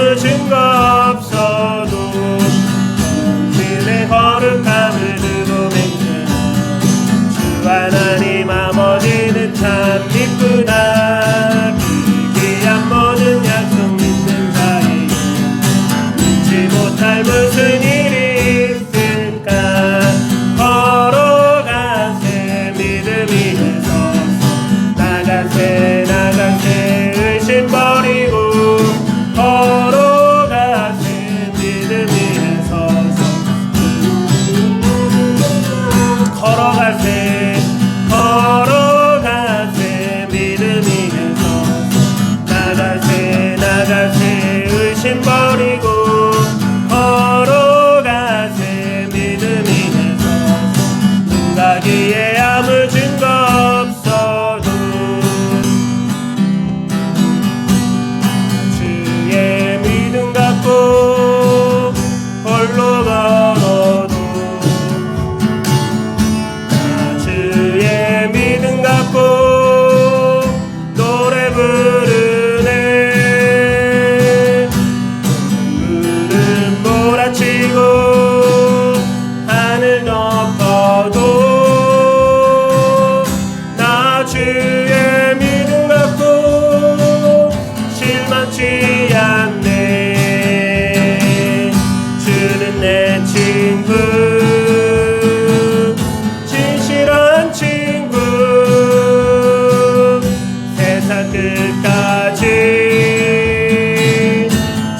아무 증거 없어도 당신의 거룩함을 두고 맹세하는 주 하나님 아버지는 참 이쁘다. 그 귀한 모든 약속 믿는 자에게 잊지 못할 무슨 일이 있을까. 걸어가세 믿음이 되소서. 나가세 나가세 의심 버리고 걸어가세 믿음이 되소서. 걸어가세 걸어가세 믿음이 되소서. 나가세 나가세 의심 버리고 걸어가세 믿음이 되소서. 눈 가기에 아무 증거 없어도 주의 믿음 갖고 홀로 걸어도 나 주의 믿음 갖고 노래 부르네. 구름 몰아치고 하늘 덮어도 나 주의 믿음 갖고 실망치 않네. 주는 내 친구 진실한 친구 세상 끝까지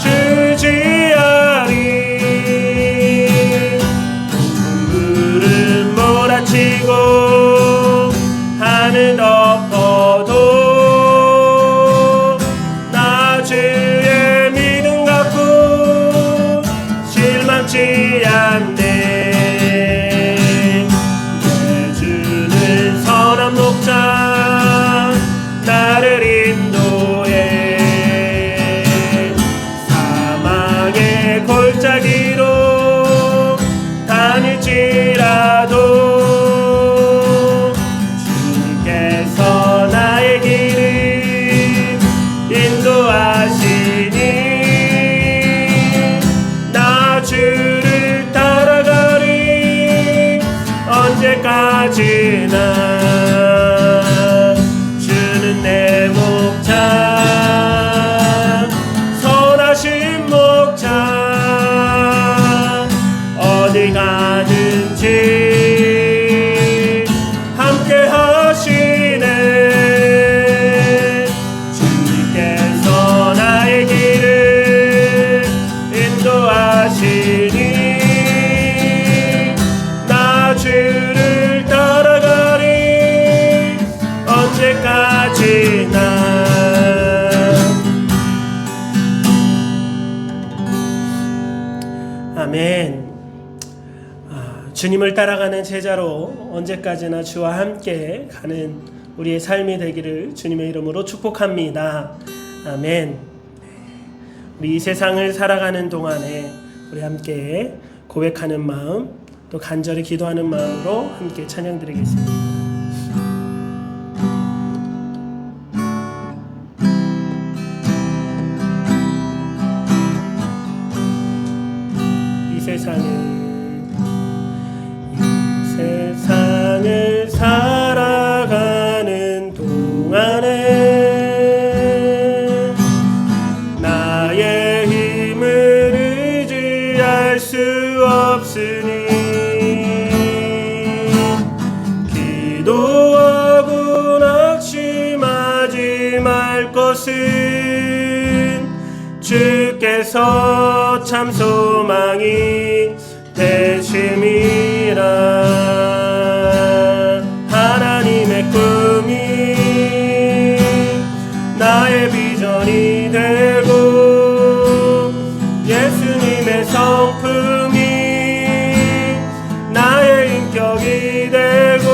주지하리. 구름 몰아치고 하늘 덮어도 나 주의 믿음 갖고 실망치 않네. 내 주는 선한 목자 나를 인도해. 사망의 골짜기로 다닐지라도 주님께서 나의 길을 인도하시니 나 주를 따라가리. 언제까지나 주는 내 목자 선하신 목자. 어디 가든지 함께 하시네. 주님께서 나의 길을 인도하시니 나 주를 따라가리. 언제까지나. 아멘. 주님을 따라가는 제자로 언제까지나 주와 함께 가는 우리의 삶이 되기를 주님의 이름으로 축복합니다. 아멘. 우리 이 세상을 살아가는 동안에 우리 함께 고백하는 마음 또 간절히 기도하는 마음으로 함께 찬양드리겠습니다. 이 세상을 살아가는 동안에 나의 힘을 의지할 수 없으니 기도하고 낙심하지 말 것은 주께서 참 소망이 되심이라. 하나님의 꿈이 나의 비전이 되고 예수님의 성품이 나의 인격이 되고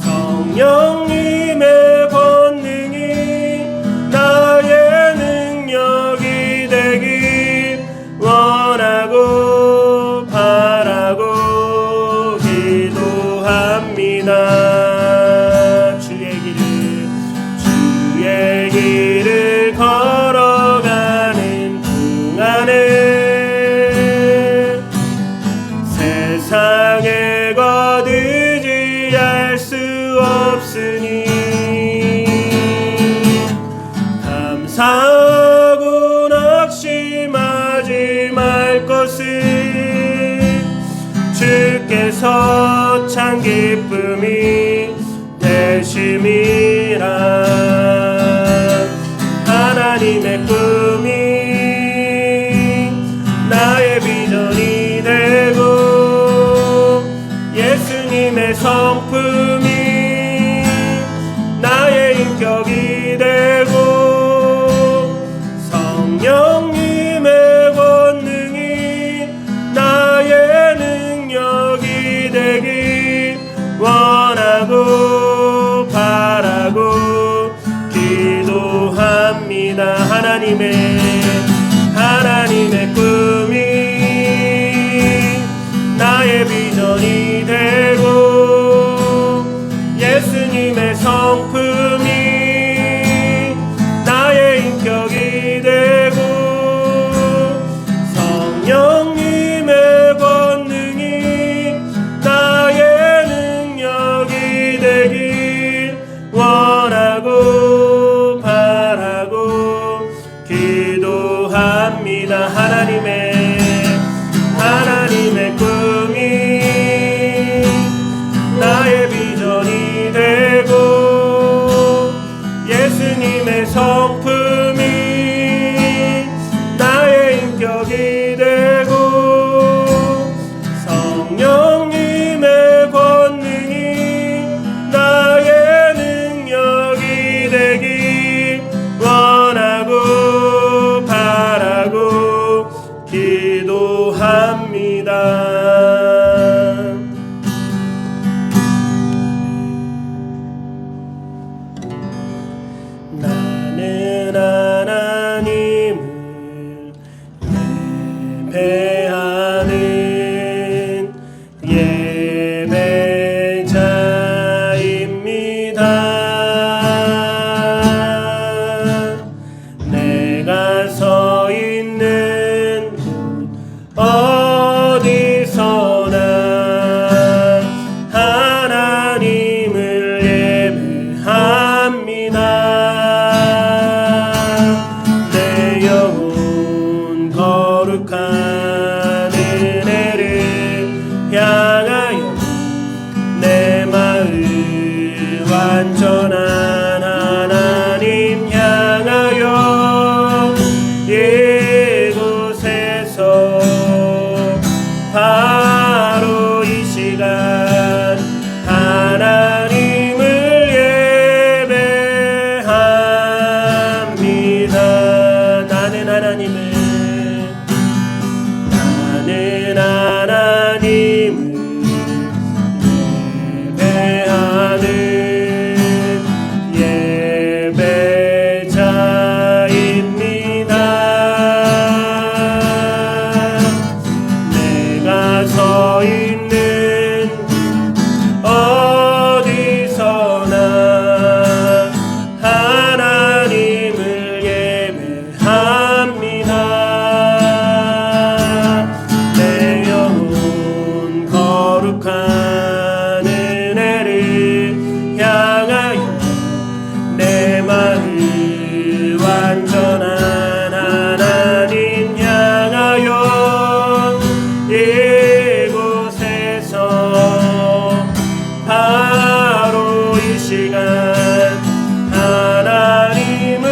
성령님의 권능이 나의 능력이 되길 원하고 바라고 기도합니다. 주의 길을 걸어가 사고 낙심하지 말 것을 주께서 참 기쁨이 되심이라. 하나님의 꿈이 나의 비전이 되고 예수님의 성품이 나의 인격이 되고 성령님의 권능이 나의 능력이 되길 원하고 바라고 기도합니다. 하나님의 꿈이 나의 비전이 되고 예수님의 성품이 나의 인격이 되고 성령님의 권능이 나의 능력이 되길 원하고 바라고 기도합니다. 하나님의 꿈이 나의 비전이 되고 예수님의 성품이 나의 인격이 되고 성령님의 권능이 나의 능력이 되길 원하고 바라고 기도합니다. 나는 하나님을 예배하는 예배자입니다. 내가 서 있는 곳 어디서나 하나님을 예배합니다. 내 영혼 거룩한 은혜를 향하여 내 마음 완전한 하나님 향하여 이곳에서 바로 이 시간 하나님을 예배합니다. 나는 하나님을 예배하는 예배자입니다. 내가 서 있는 어디서나 하나님을 예배합니다. 내 영혼 거룩한 은혜를 향하여 내 마음 완전한 하나님 향하여 이곳에서 바로 이 시간 하나님을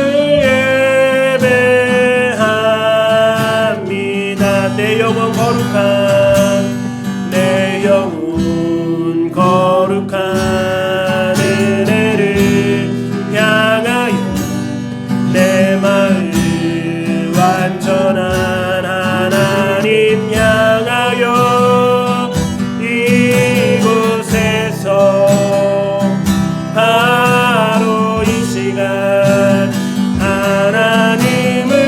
예배합니다. 내 영혼 거룩한 은혜를 향하여 내 마음 완전한 하나님 향하여 이곳에서 바로 이 시간 하나님을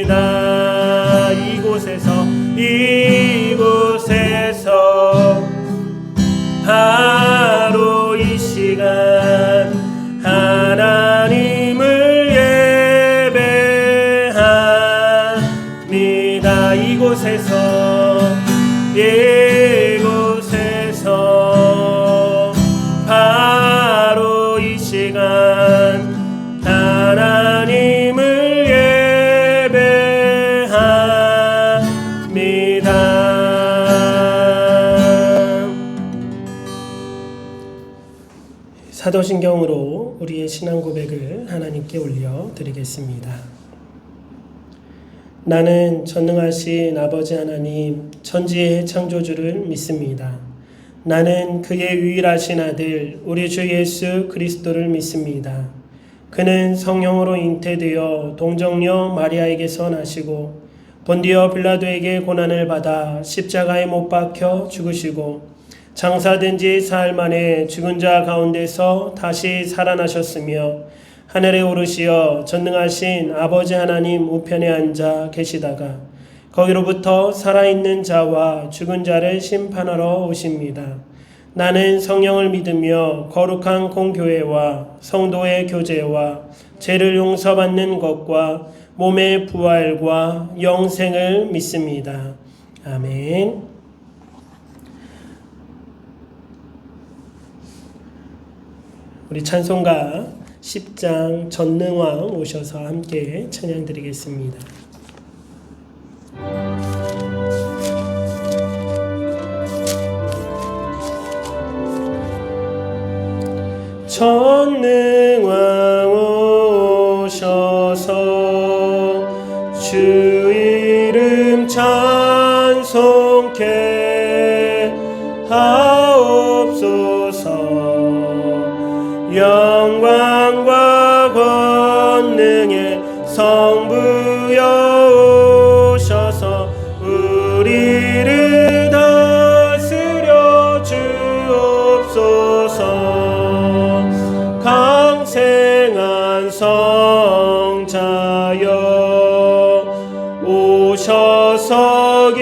예배합니다. 이곳에서 바로 이 시간 하나님을 예배합니다. 이곳에서 바로 이 시간 사도신경으로 우리의 신앙 고백을 하나님께 올려드리겠습니다. 나는 전능하신 아버지 하나님 천지의 창조주를 믿습니다. 나는 그의 유일하신 아들 우리 주 예수 그리스도를 믿습니다. 그는 성령으로 잉태되어 동정녀 마리아에게서 나시고 본디오 빌라도에게 고난을 받아 십자가에 못 박혀 죽으시고 장사된 지 사흘 만에 죽은 자 가운데서 다시 살아나셨으며 하늘에 오르시어 전능하신 아버지 하나님 우편에 앉아 계시다가 거기로부터 살아있는 자와 죽은 자를 심판하러 오십니다. 나는 성령을 믿으며 거룩한 공교회와 성도의 교제와 죄를 용서받는 것과 몸의 부활과 영생을 믿습니다. 아멘. 우리 찬송가 10장 전능왕 오셔서 함께 찬양 드리겠습니다. 전능왕 오셔서 주 이름 찬송케 하옵소서. 영광과 권능의 성부여 오셔서 우리를 다스려 주옵소서. 강생한 성자여 오셔서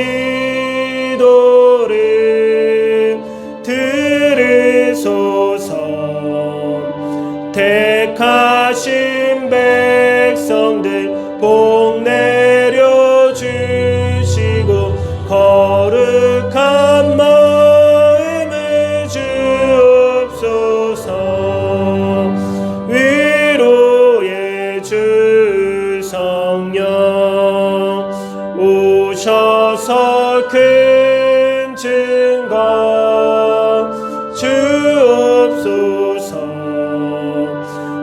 기도를 들으소서. 택하신 백성들 복 내려주시고 거룩한 마음을 주옵소서. 위로의 주 성령 오셔서 큰 증거 주옵소서.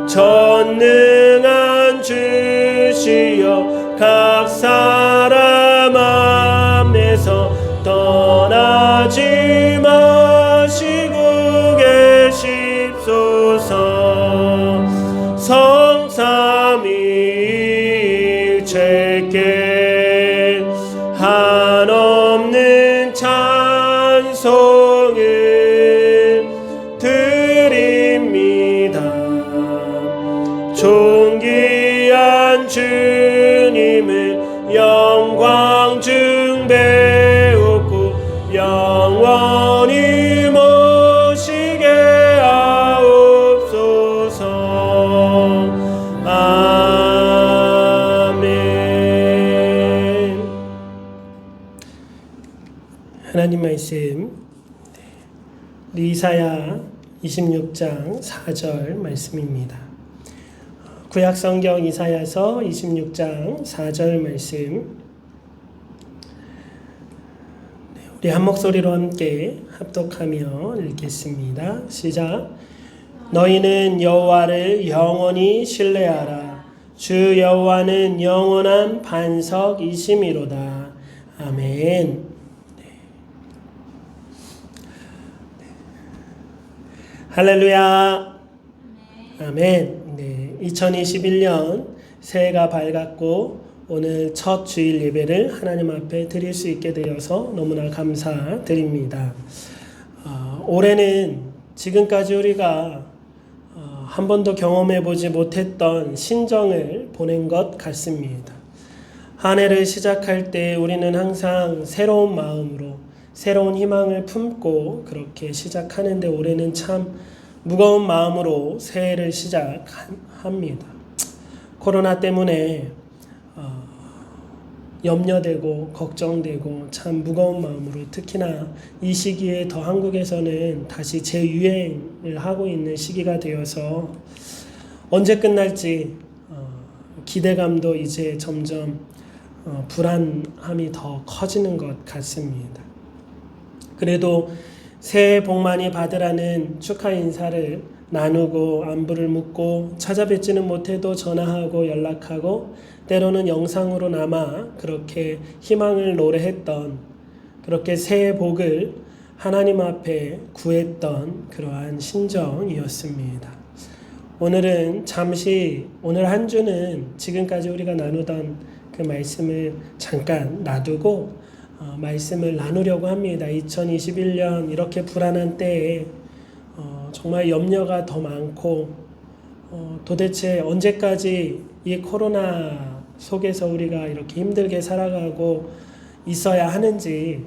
전능한 주시여 각 사람 앞에서 떠나지 마시고 계십소서. 성삼위일체께 한없는 찬송을 드립니다. 존귀한 주님을 영광 중배우고 영원히 모시게 하옵소서. 아멘. 하나님 말씀 이사야 26장 4절 말씀입니다. 구약성경 이사야서 26장 4절 말씀, 우리 한 목소리로 함께 합독하며 읽겠습니다. 시작. 너희는 여호와를 영원히 신뢰하라. 주 여호와는 영원한 반석이심이로다. 아멘. 할렐루야. 아멘. 2021년 새해가 밝았고 오늘 첫 주일 예배를 하나님 앞에 드릴 수 있게 되어서 너무나 감사드립니다. 올해는 지금까지 우리가 한 번도 경험해 보지 못했던 신정을 보낸 것 같습니다. 한 해를 시작할 때 우리는 항상 새로운 마음으로 새로운 희망을 품고 그렇게 시작하는데 올해는 참 무거운 마음으로 새해를 시작합니다. 코로나 때문에 염려되고 걱정되고 참 무거운 마음으로, 특히나 이 시기에 더 한국에서는 다시 재유행을 하고 있는 시기가 되어서 언제 끝날지 기대감도 이제 점점 불안함이 더 커지는 것 같습니다. 그래도 새해 복 많이 받으라는 축하 인사를 나누고 안부를 묻고 찾아뵙지는 못해도 전화하고 연락하고 때로는 영상으로나마 그렇게 희망을 노래했던, 그렇게 새해 복을 하나님 앞에 구했던 그러한 심정이었습니다. 오늘은 잠시, 오늘 한 주는 지금까지 우리가 나누던 그 말씀을 잠깐 놔두고 말씀을 나누려고 합니다. 2021년 이렇게 불안한 때에 정말 염려가 더 많고 도대체 언제까지 이 코로나 속에서 우리가 이렇게 힘들게 살아가고 있어야 하는지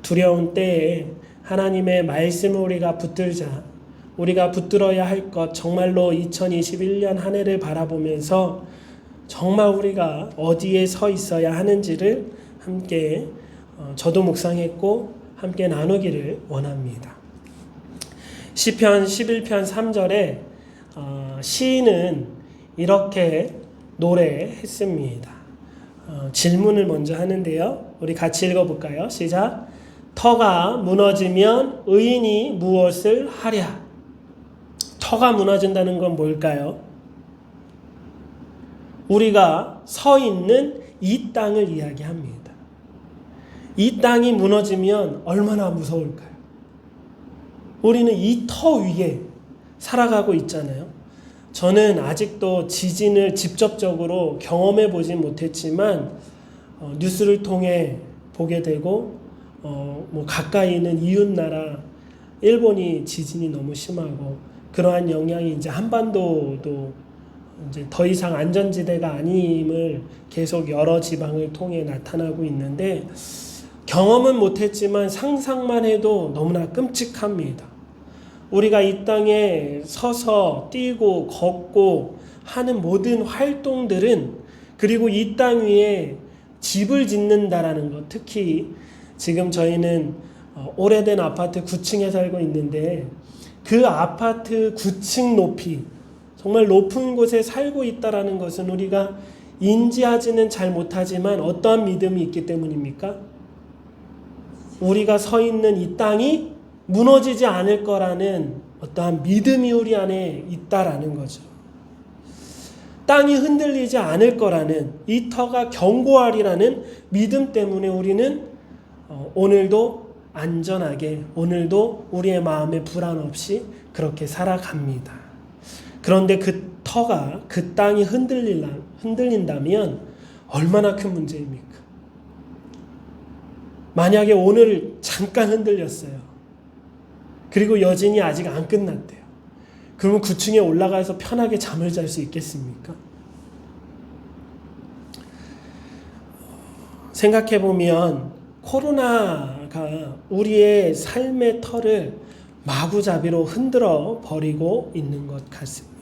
두려운 때에 하나님의 말씀을 우리가 붙들자. 우리가 붙들어야 할 것, 정말로 2021년 한 해를 바라보면서 정말 우리가 어디에 서 있어야 하는지를 함께 저도 묵상했고 함께 나누기를 원합니다. 시편 11편 3절에 시인은 이렇게 노래했습니다. 질문을 먼저 하는데요. 우리 같이 읽어볼까요? 시작. 터가 무너지면 의인이 무엇을 하랴? 터가 무너진다는 건 뭘까요? 우리가 서 있는 이 땅을 이야기합니다. 이 땅이 무너지면 얼마나 무서울까요? 우리는 이 터 위에 살아가고 있잖아요. 저는 아직도 지진을 직접적으로 경험해 보진 못했지만 뉴스를 통해 보게 되고 가까이 있는 이웃나라 일본이 지진이 너무 심하고 그러한 영향이 이제 한반도도 이제 더 이상 안전지대가 아님을 계속 여러 지방을 통해 나타나고 있는데 경험은 못했지만 상상만 해도 너무나 끔찍합니다. 우리가 이 땅에 서서 뛰고 걷고 하는 모든 활동들은, 그리고 이 땅 위에 집을 짓는다라는 것, 특히 지금 저희는 오래된 아파트 9층에 살고 있는데 그 아파트 9층 높이, 정말 높은 곳에 살고 있다라는 것은 우리가 인지하지는 잘 못하지만 어떠한 믿음이 있기 때문입니까? 우리가 서 있는 이 땅이 무너지지 않을 거라는 어떠한 믿음이 우리 안에 있다라는 거죠. 땅이 흔들리지 않을 거라는, 이 터가 견고하리라는 믿음 때문에 우리는 오늘도 안전하게, 오늘도 우리의 마음에 불안 없이 그렇게 살아갑니다. 그런데 그 터가, 그 땅이 흔들린다면 얼마나 큰 문제입니까? 만약에 오늘 잠깐 흔들렸어요. 그리고 여진이 아직 안 끝났대요. 그러면 9층에 올라가서 편하게 잠을 잘 수 있겠습니까? 생각해보면 코로나가 우리의 삶의 터를 마구잡이로 흔들어 버리고 있는 것 같습니다.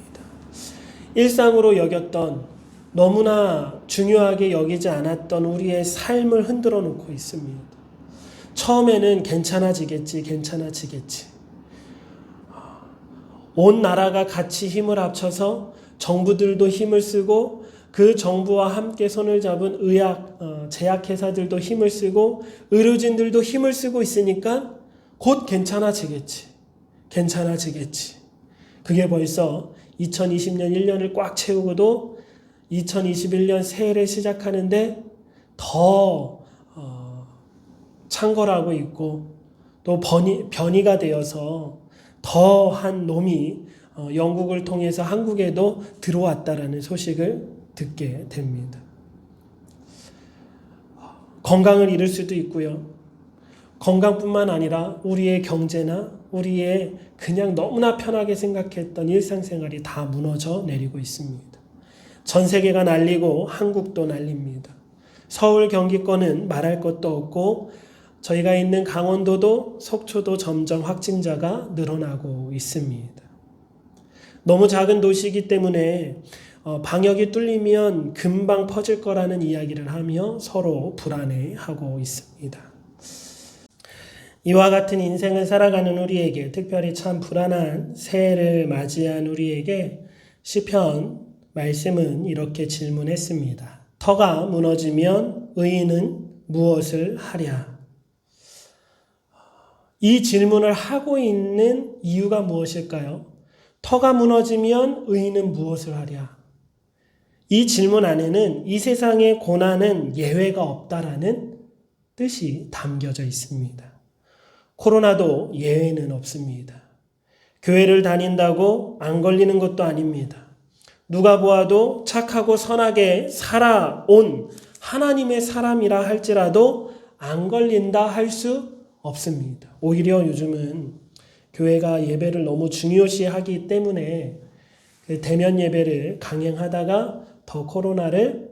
일상으로 여겼던, 너무나 중요하게 여기지 않았던 우리의 삶을 흔들어 놓고 있습니다. 처음에는 괜찮아지겠지. 온 나라가 같이 힘을 합쳐서 정부들도 힘을 쓰고 그 정부와 함께 손을 잡은 제약회사들도 힘을 쓰고 의료진들도 힘을 쓰고 있으니까 곧 괜찮아지겠지. 그게 벌써 2020년 1년을 꽉 채우고도 2021년 새해를 시작하는데 더 창궐하고 있고 또 변이가 되어서 더한 놈이 영국을 통해서 한국에도 들어왔다라는 소식을 듣게 됩니다. 건강을 잃을 수도 있고요. 건강뿐만 아니라 우리의 경제나 우리의 그냥 너무나 편하게 생각했던 일상생활이 다 무너져 내리고 있습니다. 전 세계가 난리고 한국도 난립니다. 서울 경기권은 말할 것도 없고 저희가 있는 강원도도 속초도 점점 확진자가 늘어나고 있습니다. 너무 작은 도시이기 때문에 방역이 뚫리면 금방 퍼질 거라는 이야기를 하며 서로 불안해하고 있습니다. 이와 같은 인생을 살아가는 우리에게, 특별히 참 불안한 새해를 맞이한 우리에게 시편 말씀은 이렇게 질문했습니다. 터가 무너지면 의인은 무엇을 하랴? 이 질문을 하고 있는 이유가 무엇일까요? 터가 무너지면 의인은 무엇을 하랴? 이 질문 안에는 이 세상의 고난은 예외가 없다라는 뜻이 담겨져 있습니다. 코로나도 예외는 없습니다. 교회를 다닌다고 안 걸리는 것도 아닙니다. 누가 보아도 착하고 선하게 살아온 하나님의 사람이라 할지라도 안 걸린다 할 수 없습니다. 오히려 요즘은 교회가 예배를 너무 중요시하기 때문에 대면 예배를 강행하다가 더 코로나를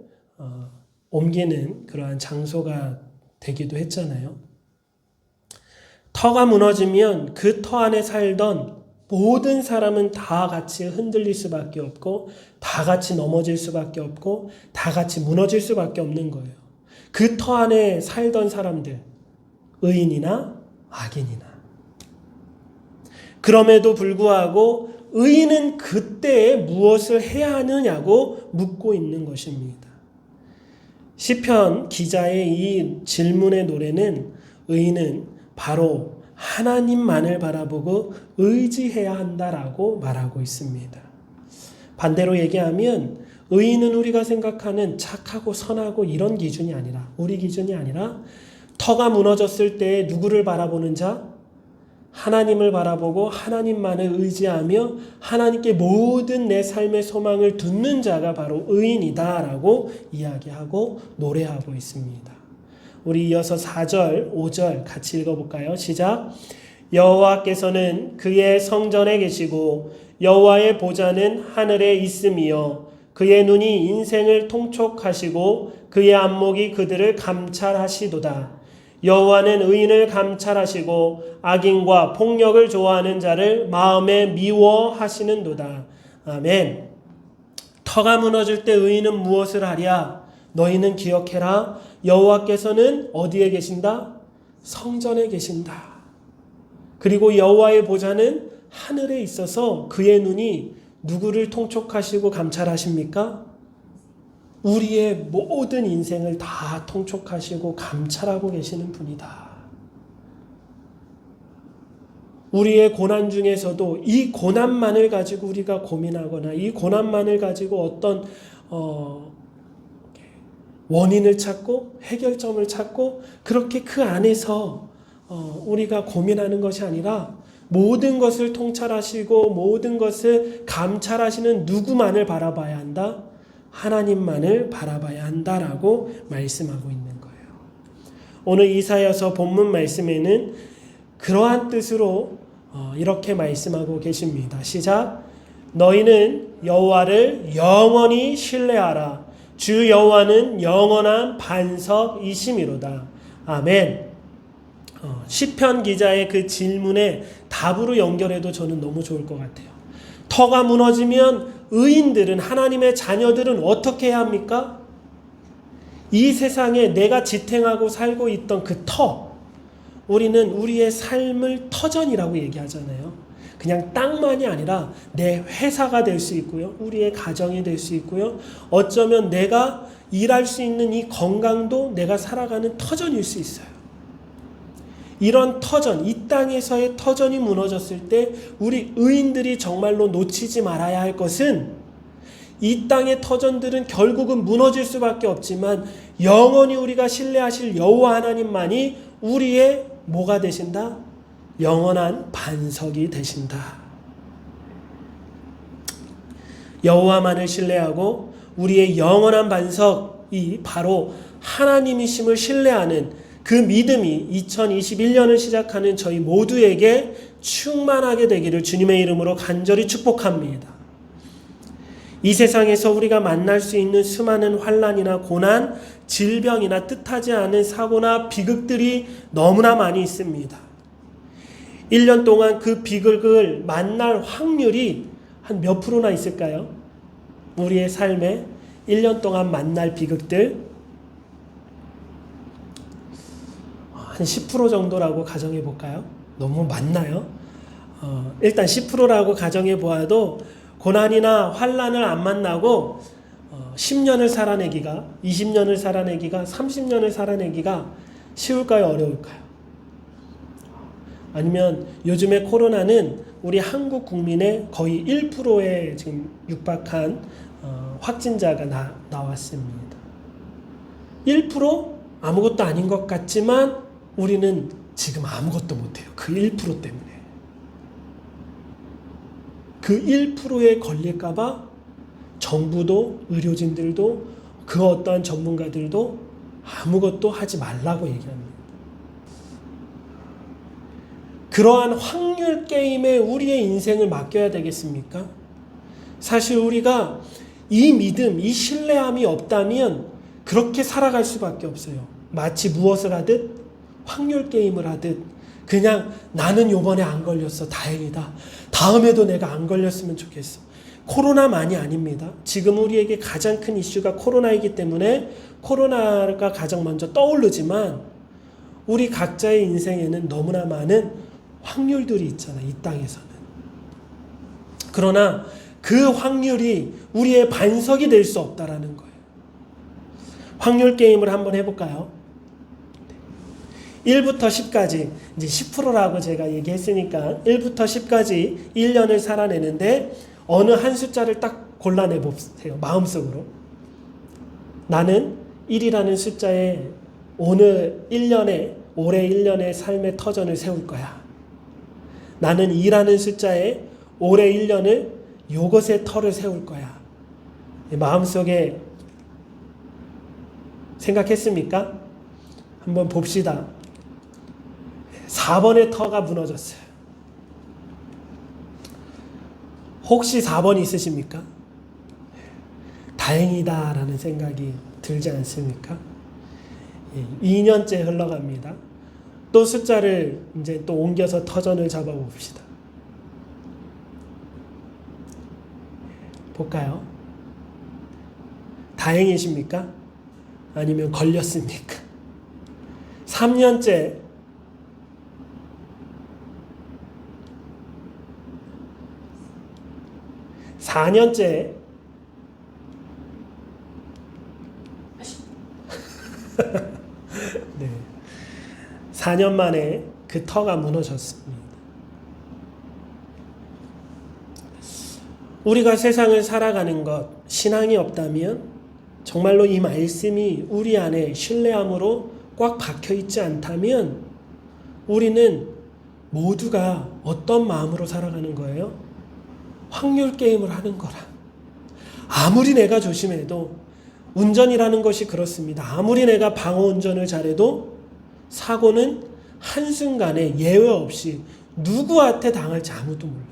옮기는 그러한 장소가 되기도 했잖아요. 터가 무너지면 그 터 안에 살던 모든 사람은 다 같이 흔들릴 수밖에 없고 다 같이 넘어질 수밖에 없고 다 같이 무너질 수밖에 없는 거예요. 그 터 안에 살던 사람들, 의인이나 악인이나. 그럼에도 불구하고 의인은 그때에 무엇을 해야 하느냐고 묻고 있는 것입니다. 시편 기자의 이 질문의 노래는 의인은 바로 하나님만을 바라보고 의지해야 한다라고 말하고 있습니다. 반대로 얘기하면 의인은 우리가 생각하는 착하고 선하고 이런 기준이 아니라, 우리 기준이 아니라 터가 무너졌을 때 누구를 바라보는 자? 하나님을 바라보고 하나님만을 의지하며 하나님께 모든 내 삶의 소망을 두는 자가 바로 의인이다라고 이야기하고 노래하고 있습니다. 우리 이어서 4절, 5절 같이 읽어볼까요? 시작. 여호와께서는 그의 성전에 계시고 여호와의 보좌는 하늘에 있음이요 그의 눈이 인생을 통촉하시고 그의 안목이 그들을 감찰하시도다. 여호와는 의인을 감찰하시고 악인과 폭력을 좋아하는 자를 마음에 미워하시는도다. 아멘. 터가 무너질 때 의인은 무엇을 하랴? 너희는 기억해라. 여호와께서는 어디에 계신다? 성전에 계신다. 그리고 여호와의 보좌는 하늘에 있어서 그의 눈이 누구를 통촉하시고 감찰하십니까? 우리의 모든 인생을 다 통촉하시고 감찰하고 계시는 분이다. 우리의 고난 중에서도 이 고난만을 가지고 우리가 고민하거나 이 고난만을 가지고 어떤 원인을 찾고 해결점을 찾고 그렇게 그 안에서 우리가 고민하는 것이 아니라 모든 것을 통찰하시고 모든 것을 감찰하시는 누구만을 바라봐야 한다? 하나님만을 바라봐야 한다라고 말씀하고 있는 거예요. 오늘 이사야서 본문 말씀에는 그러한 뜻으로 이렇게 말씀하고 계십니다. 시작. 너희는 여호와를 영원히 신뢰하라. 주 여호와는 영원한 반석이심이로다. 아멘. 시편 기자의 그 질문에 답으로 연결해도 저는 너무 좋을 것 같아요. 터가 무너지면 의인들은, 하나님의 자녀들은 어떻게 해야 합니까? 이 세상에 내가 지탱하고 살고 있던 그 터, 우리는 우리의 삶을 터전이라고 얘기하잖아요. 그냥 땅만이 아니라 내 회사가 될 수 있고요. 우리의 가정이 될 수 있고요. 어쩌면 내가 일할 수 있는 이 건강도 내가 살아가는 터전일 수 있어요. 이런 터전, 이 땅에서의 터전이 무너졌을 때 우리 의인들이 정말로 놓치지 말아야 할 것은 이 땅의 터전들은 결국은 무너질 수밖에 없지만 영원히 우리가 신뢰하실 여호와 하나님만이 우리의 뭐가 되신다? 영원한 반석이 되신다. 여호와만을 신뢰하고 우리의 영원한 반석이 바로 하나님이심을 신뢰하는 그 믿음이 2021년을 시작하는 저희 모두에게 충만하게 되기를 주님의 이름으로 간절히 축복합니다. 이 세상에서 우리가 만날 수 있는 수많은 환난이나 고난, 질병이나 뜻하지 않은 사고나 비극들이 너무나 많이 있습니다. 1년 동안 그 비극을 만날 확률이 한 몇 프로나 있을까요? 우리의 삶에 1년 동안 만날 비극들 한 10% 정도라고 가정해 볼까요? 너무 많나요? 일단 10%라고 가정해 보아도 고난이나 환난을 안 만나고 10년을 살아내기가, 20년을 살아내기가, 30년을 살아내기가 쉬울까요? 어려울까요? 아니면 요즘의 코로나는 우리 한국 국민의 거의 1%에 지금 육박한 확진자가 나왔습니다. 1% 아무것도 아닌 것 같지만 우리는 지금 아무것도 못해요. 그 1% 때문에. 그 1%에 걸릴까봐 정부도 의료진들도 그 어떠한 전문가들도 아무것도 하지 말라고 얘기합니다. 그러한 확률 게임에 우리의 인생을 맡겨야 되겠습니까? 사실 우리가 이 믿음, 이 신뢰함이 없다면 그렇게 살아갈 수밖에 없어요. 마치 무엇을 하듯 확률 게임을 하듯 그냥 나는 요번에 안 걸렸어. 다행이다. 다음에도 내가 안 걸렸으면 좋겠어. 코로나만이 아닙니다. 지금 우리에게 가장 큰 이슈가 코로나이기 때문에 코로나가 가장 먼저 떠오르지만 우리 각자의 인생에는 너무나 많은 확률들이 있잖아요. 이 땅에서는. 그러나 그 확률이 우리의 반석이 될 수 없다라는 거예요. 확률 게임을 한번 해볼까요? 1부터 10까지 이제 10%라고 제가 얘기했으니까 1부터 10까지 1년을 살아내는데 어느 한 숫자를 딱 골라내 보세요. 마음속으로. 나는 1이라는 숫자에 올해 1년의 삶의 터전을 세울 거야. 나는 2라는 숫자에 올해 1년을 요것의 터를 세울 거야. 마음속에 생각했습니까? 한번 봅시다. 4번의 터가 무너졌어요. 혹시 4번 있으십니까? 다행이다 라는 생각이 들지 않습니까? 2년째 흘러갑니다. 또 숫자를 이제 또 옮겨서 터전을 잡아봅시다. 볼까요? 다행이십니까? 아니면 걸렸습니까? 3년째 4년째 네. 4년 만에 그 터가 무너졌습니다. 우리가 세상을 살아가는 것, 신앙이 없다면 정말로 이 말씀이 우리 안에 신뢰함으로 꽉 박혀 있지 않다면 우리는 모두가 어떤 마음으로 살아가는 거예요? 확률 게임을 하는 거라. 아무리 내가 조심해도 운전이라는 것이 그렇습니다. 아무리 내가 방어 운전을 잘해도 사고는 한순간에 예외 없이 누구한테 당할지 아무도 몰라요.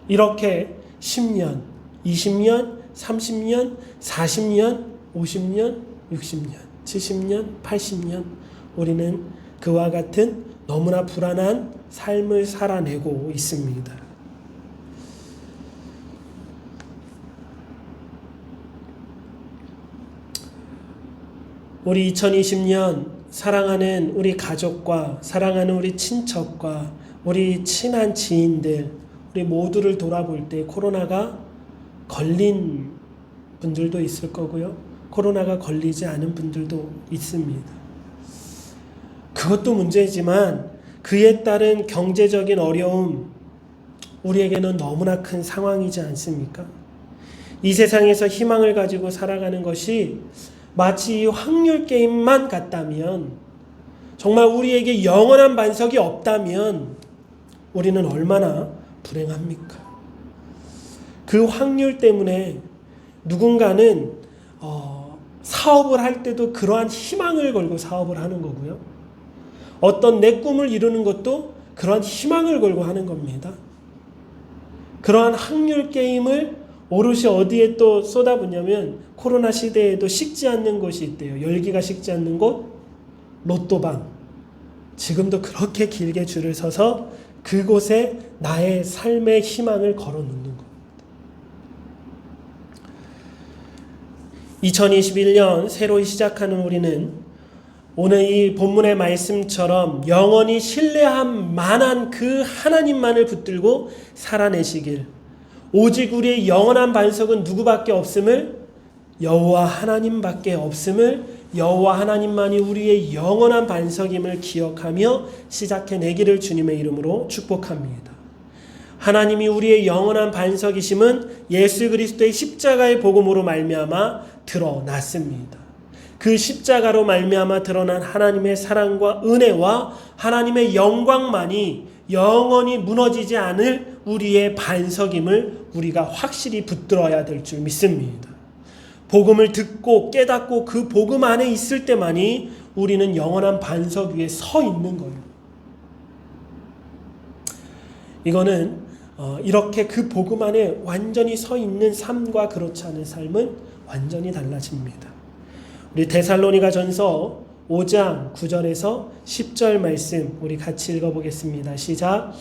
이렇게 10년, 20년, 30년, 40년, 50년, 60년, 70년, 80년 우리는 그와 같은 너무나 불안한 삶을 살아내고 있습니다. 우리 2020년 사랑하는 우리 가족과 사랑하는 우리 친척과 우리 친한 지인들 우리 모두를 돌아볼 때 코로나가 걸린 분들도 있을 거고요. 코로나가 걸리지 않은 분들도 있습니다. 그것도 문제지만 그에 따른 경제적인 어려움 우리에게는 너무나 큰 상황이지 않습니까? 이 세상에서 희망을 가지고 살아가는 것이 마치 확률 게임만 같다면 정말 우리에게 영원한 반석이 없다면 우리는 얼마나 불행합니까? 그 확률 때문에 누군가는 사업을 할 때도 그러한 희망을 걸고 사업을 하는 거고요. 어떤 내 꿈을 이루는 것도 그러한 희망을 걸고 하는 겁니다. 그러한 확률 게임을 오롯이 어디에 또 쏟아붓냐면 코로나 시대에도 식지 않는 곳이 있대요. 열기가 식지 않는 곳, 로또방. 지금도 그렇게 길게 줄을 서서 그곳에 나의 삶의 희망을 걸어놓는 겁니다. 2021년 새로이 시작하는 우리는 오늘 이 본문의 말씀처럼 영원히 신뢰할 만한 그 하나님만을 붙들고 살아내시길, 오직 우리의 영원한 반석은 누구밖에 없음을, 여호와 하나님밖에 없음을 여호와 하나님만이 우리의 영원한 반석임을 기억하며 시작해내기를 주님의 이름으로 축복합니다. 하나님이 우리의 영원한 반석이심은 예수 그리스도의 십자가의 복음으로 말미암아 드러났습니다. 그 십자가로 말미암아 드러난 하나님의 사랑과 은혜와 하나님의 영광만이 영원히 무너지지 않을 우리의 반석임을 우리가 확실히 붙들어야 될 줄 믿습니다. 복음을 듣고 깨닫고 그 복음 안에 있을 때만이 우리는 영원한 반석 위에 서 있는 거예요. 이거는 이렇게 그 복음 안에 완전히 서 있는 삶과 그렇지 않은 삶은 완전히 달라집니다. 우리 데살로니가 전서 5장 9절에서 10절 말씀 우리 같이 읽어보겠습니다. 시작.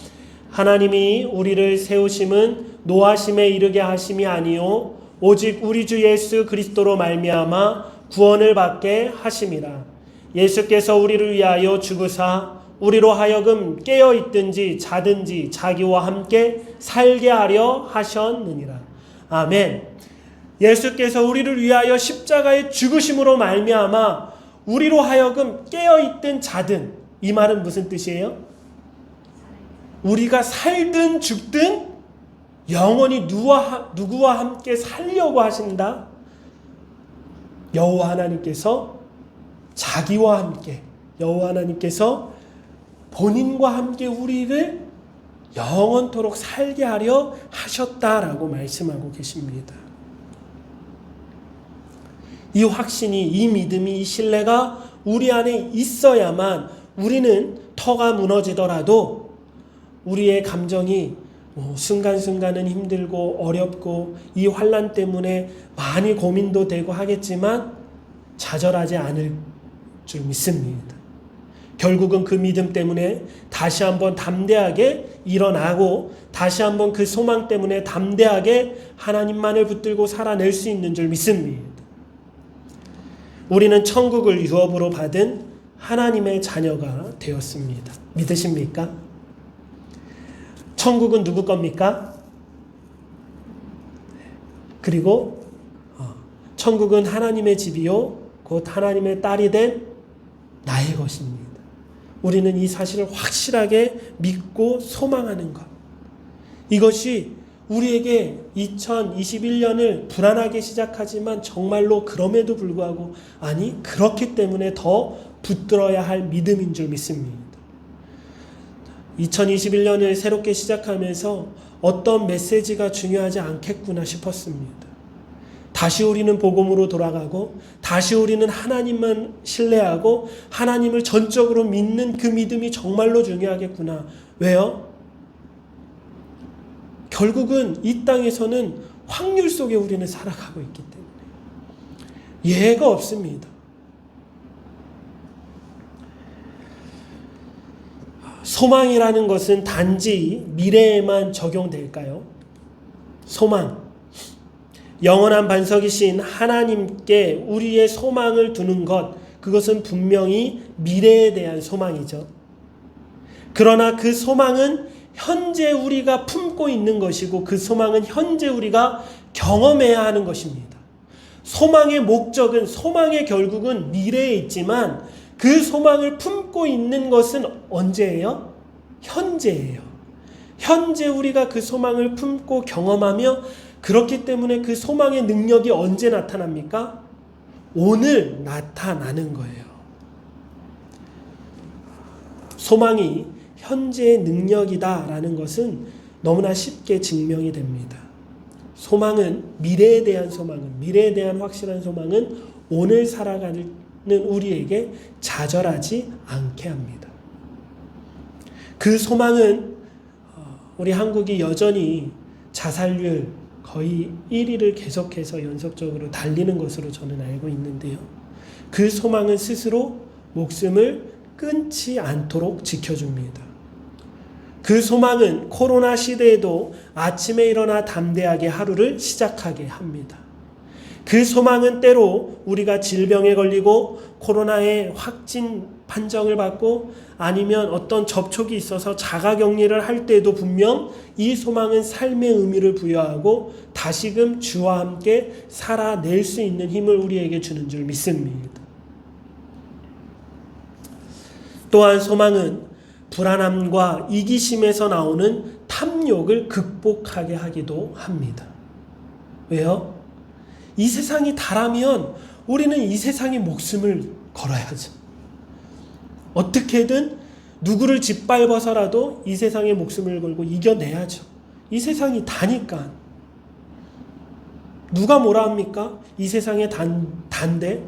하나님이 우리를 세우심은 노하심에 이르게 하심이 아니요 오직 우리 주 예수 그리스도로 말미암아 구원을 받게 하심이라. 예수께서 우리를 위하여 죽으사 우리로 하여금 깨어있든지 자든지 자기와 함께 살게 하려 하셨느니라. 아멘. 예수께서 우리를 위하여 십자가의 죽으심으로 말미암아 우리로 하여금 깨어있든 자든, 이 말은 무슨 뜻이에요? 우리가 살든 죽든 영원히 누구와 함께 살려고 하신다. 여호와 하나님께서 자기와 함께, 여호와 하나님께서 본인과 함께 우리를 영원토록 살게 하려 하셨다라고 말씀하고 계십니다. 이 확신이, 이 믿음이, 이 신뢰가 우리 안에 있어야만 우리는 터가 무너지더라도 우리의 감정이 순간순간은 힘들고 어렵고 이 환난 때문에 많이 고민도 되고 하겠지만 좌절하지 않을 줄 믿습니다. 결국은 그 믿음 때문에 다시 한번 담대하게 일어나고 다시 한번 그 소망 때문에 담대하게 하나님만을 붙들고 살아낼 수 있는 줄 믿습니다. 우리는 천국을 유업으로 받은 하나님의 자녀가 되었습니다. 믿으십니까? 천국은 누구 겁니까? 그리고 천국은 하나님의 집이요 곧 하나님의 딸이 된 나의 것입니다. 우리는 이 사실을 확실하게 믿고 소망하는 것, 이것이 우리에게 2021년을 불안하게 시작하지만 정말로 그럼에도 불구하고 아니 그렇기 때문에 더 붙들어야 할 믿음인 줄 믿습니다. 2021년을 새롭게 시작하면서 어떤 메시지가 중요하지 않겠구나 싶었습니다. 다시 우리는 복음으로 돌아가고 다시 우리는 하나님만 신뢰하고 하나님을 전적으로 믿는 그 믿음이 정말로 중요하겠구나. 왜요? 결국은 이 땅에서는 확률 속에 우리는 살아가고 있기 때문에 예가 없습니다. 소망이라는 것은 단지 미래에만 적용될까요? 소망. 영원한 반석이신 하나님께 우리의 소망을 두는 것, 그것은 분명히 미래에 대한 소망이죠. 그러나 그 소망은 현재 우리가 품고 있는 것이고 그 소망은 현재 우리가 경험해야 하는 것입니다. 소망의 목적은, 소망의 결국은 미래에 있지만 그 소망을 품고 있는 것은 언제예요? 현재예요. 현재 우리가 그 소망을 품고 경험하며 그렇기 때문에 그 소망의 능력이 언제 나타납니까? 오늘 나타나는 거예요. 소망이 현재의 능력이다라는 것은 너무나 쉽게 증명이 됩니다. 소망은 미래에 대한 소망은, 미래에 대한 확실한 소망은 오늘 살아가는 우리에게 좌절하지 않게 합니다. 그 소망은 우리 한국이 여전히 자살률 거의 1위를 계속해서 연속적으로 달리는 것으로 저는 알고 있는데요. 그 소망은 스스로 목숨을 끊지 않도록 지켜줍니다. 그 소망은 코로나 시대에도 아침에 일어나 담대하게 하루를 시작하게 합니다. 그 소망은 때로 우리가 질병에 걸리고 코로나의 확진 판정을 받고 아니면 어떤 접촉이 있어서 자가격리를 할 때도 분명 이 소망은 삶의 의미를 부여하고 다시금 주와 함께 살아낼 수 있는 힘을 우리에게 주는 줄 믿습니다. 또한 소망은 불안함과 이기심에서 나오는 탐욕을 극복하게 하기도 합니다. 왜요? 이 세상이 다라면 우리는 이 세상에 목숨을 걸어야죠. 어떻게든 누구를 짓밟아서라도 이 세상에 목숨을 걸고 이겨내야죠. 이 세상이 다니까. 누가 뭐라 합니까? 이 세상의 단데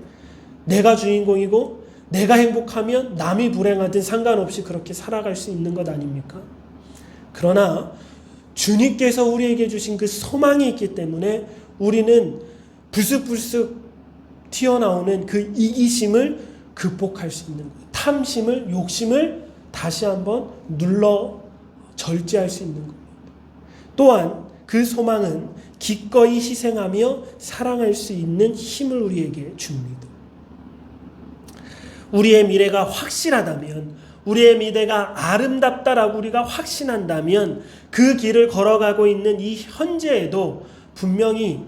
내가 주인공이고 내가 행복하면 남이 불행하든 상관없이 그렇게 살아갈 수 있는 것 아닙니까? 그러나 주님께서 우리에게 주신 그 소망이 있기 때문에 우리는 불쑥불쑥 튀어나오는 그 이기심을 극복할 수 있는 거예요. 탐심을, 욕심을 다시 한번 눌러 절제할 수 있는 겁니다. 또한 그 소망은 기꺼이 희생하며 사랑할 수 있는 힘을 우리에게 줍니다. 우리의 미래가 확실하다면, 우리의 미래가 아름답다라고 우리가 확신한다면 그 길을 걸어가고 있는 이 현재에도 분명히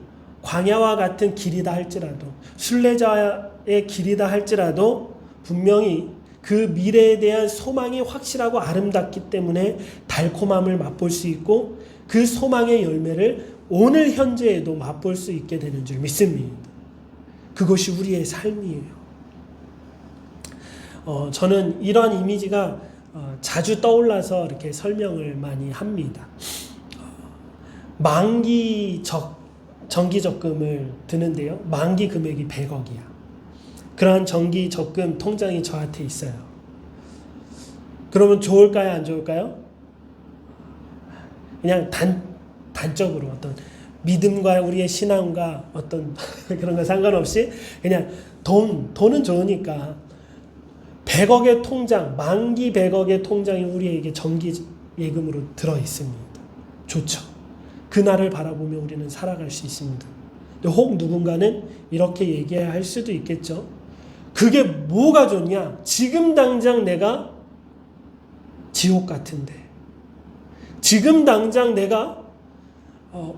광야와 같은 길이다 할지라도, 순례자의 길이다 할지라도 분명히 그 미래에 대한 소망이 확실하고 아름답기 때문에 달콤함을 맛볼 수 있고 그 소망의 열매를 오늘 현재에도 맛볼 수 있게 되는 줄 믿습니다. 그것이 우리의 삶이에요. 저는 이러한 이미지가 자주 떠올라서 이렇게 설명을 많이 합니다. 만기 정기 적금을 드는데요. 만기 금액이 100억이야. 그러한 정기 적금 통장이 저한테 있어요. 그러면 좋을까요? 안 좋을까요? 그냥 단적으로 어떤 믿음과 우리의 신앙과 어떤 그런 거 상관없이 그냥 돈은 좋으니까 100억의 통장, 만기 100억의 통장이 우리에게 정기 예금으로 들어 있습니다. 좋죠. 그날을 바라보며 우리는 살아갈 수 있습니다. 혹 누군가는 이렇게 얘기할 수도 있겠죠. 그게 뭐가 좋냐? 지금 당장 내가 지옥 같은데, 지금 당장 내가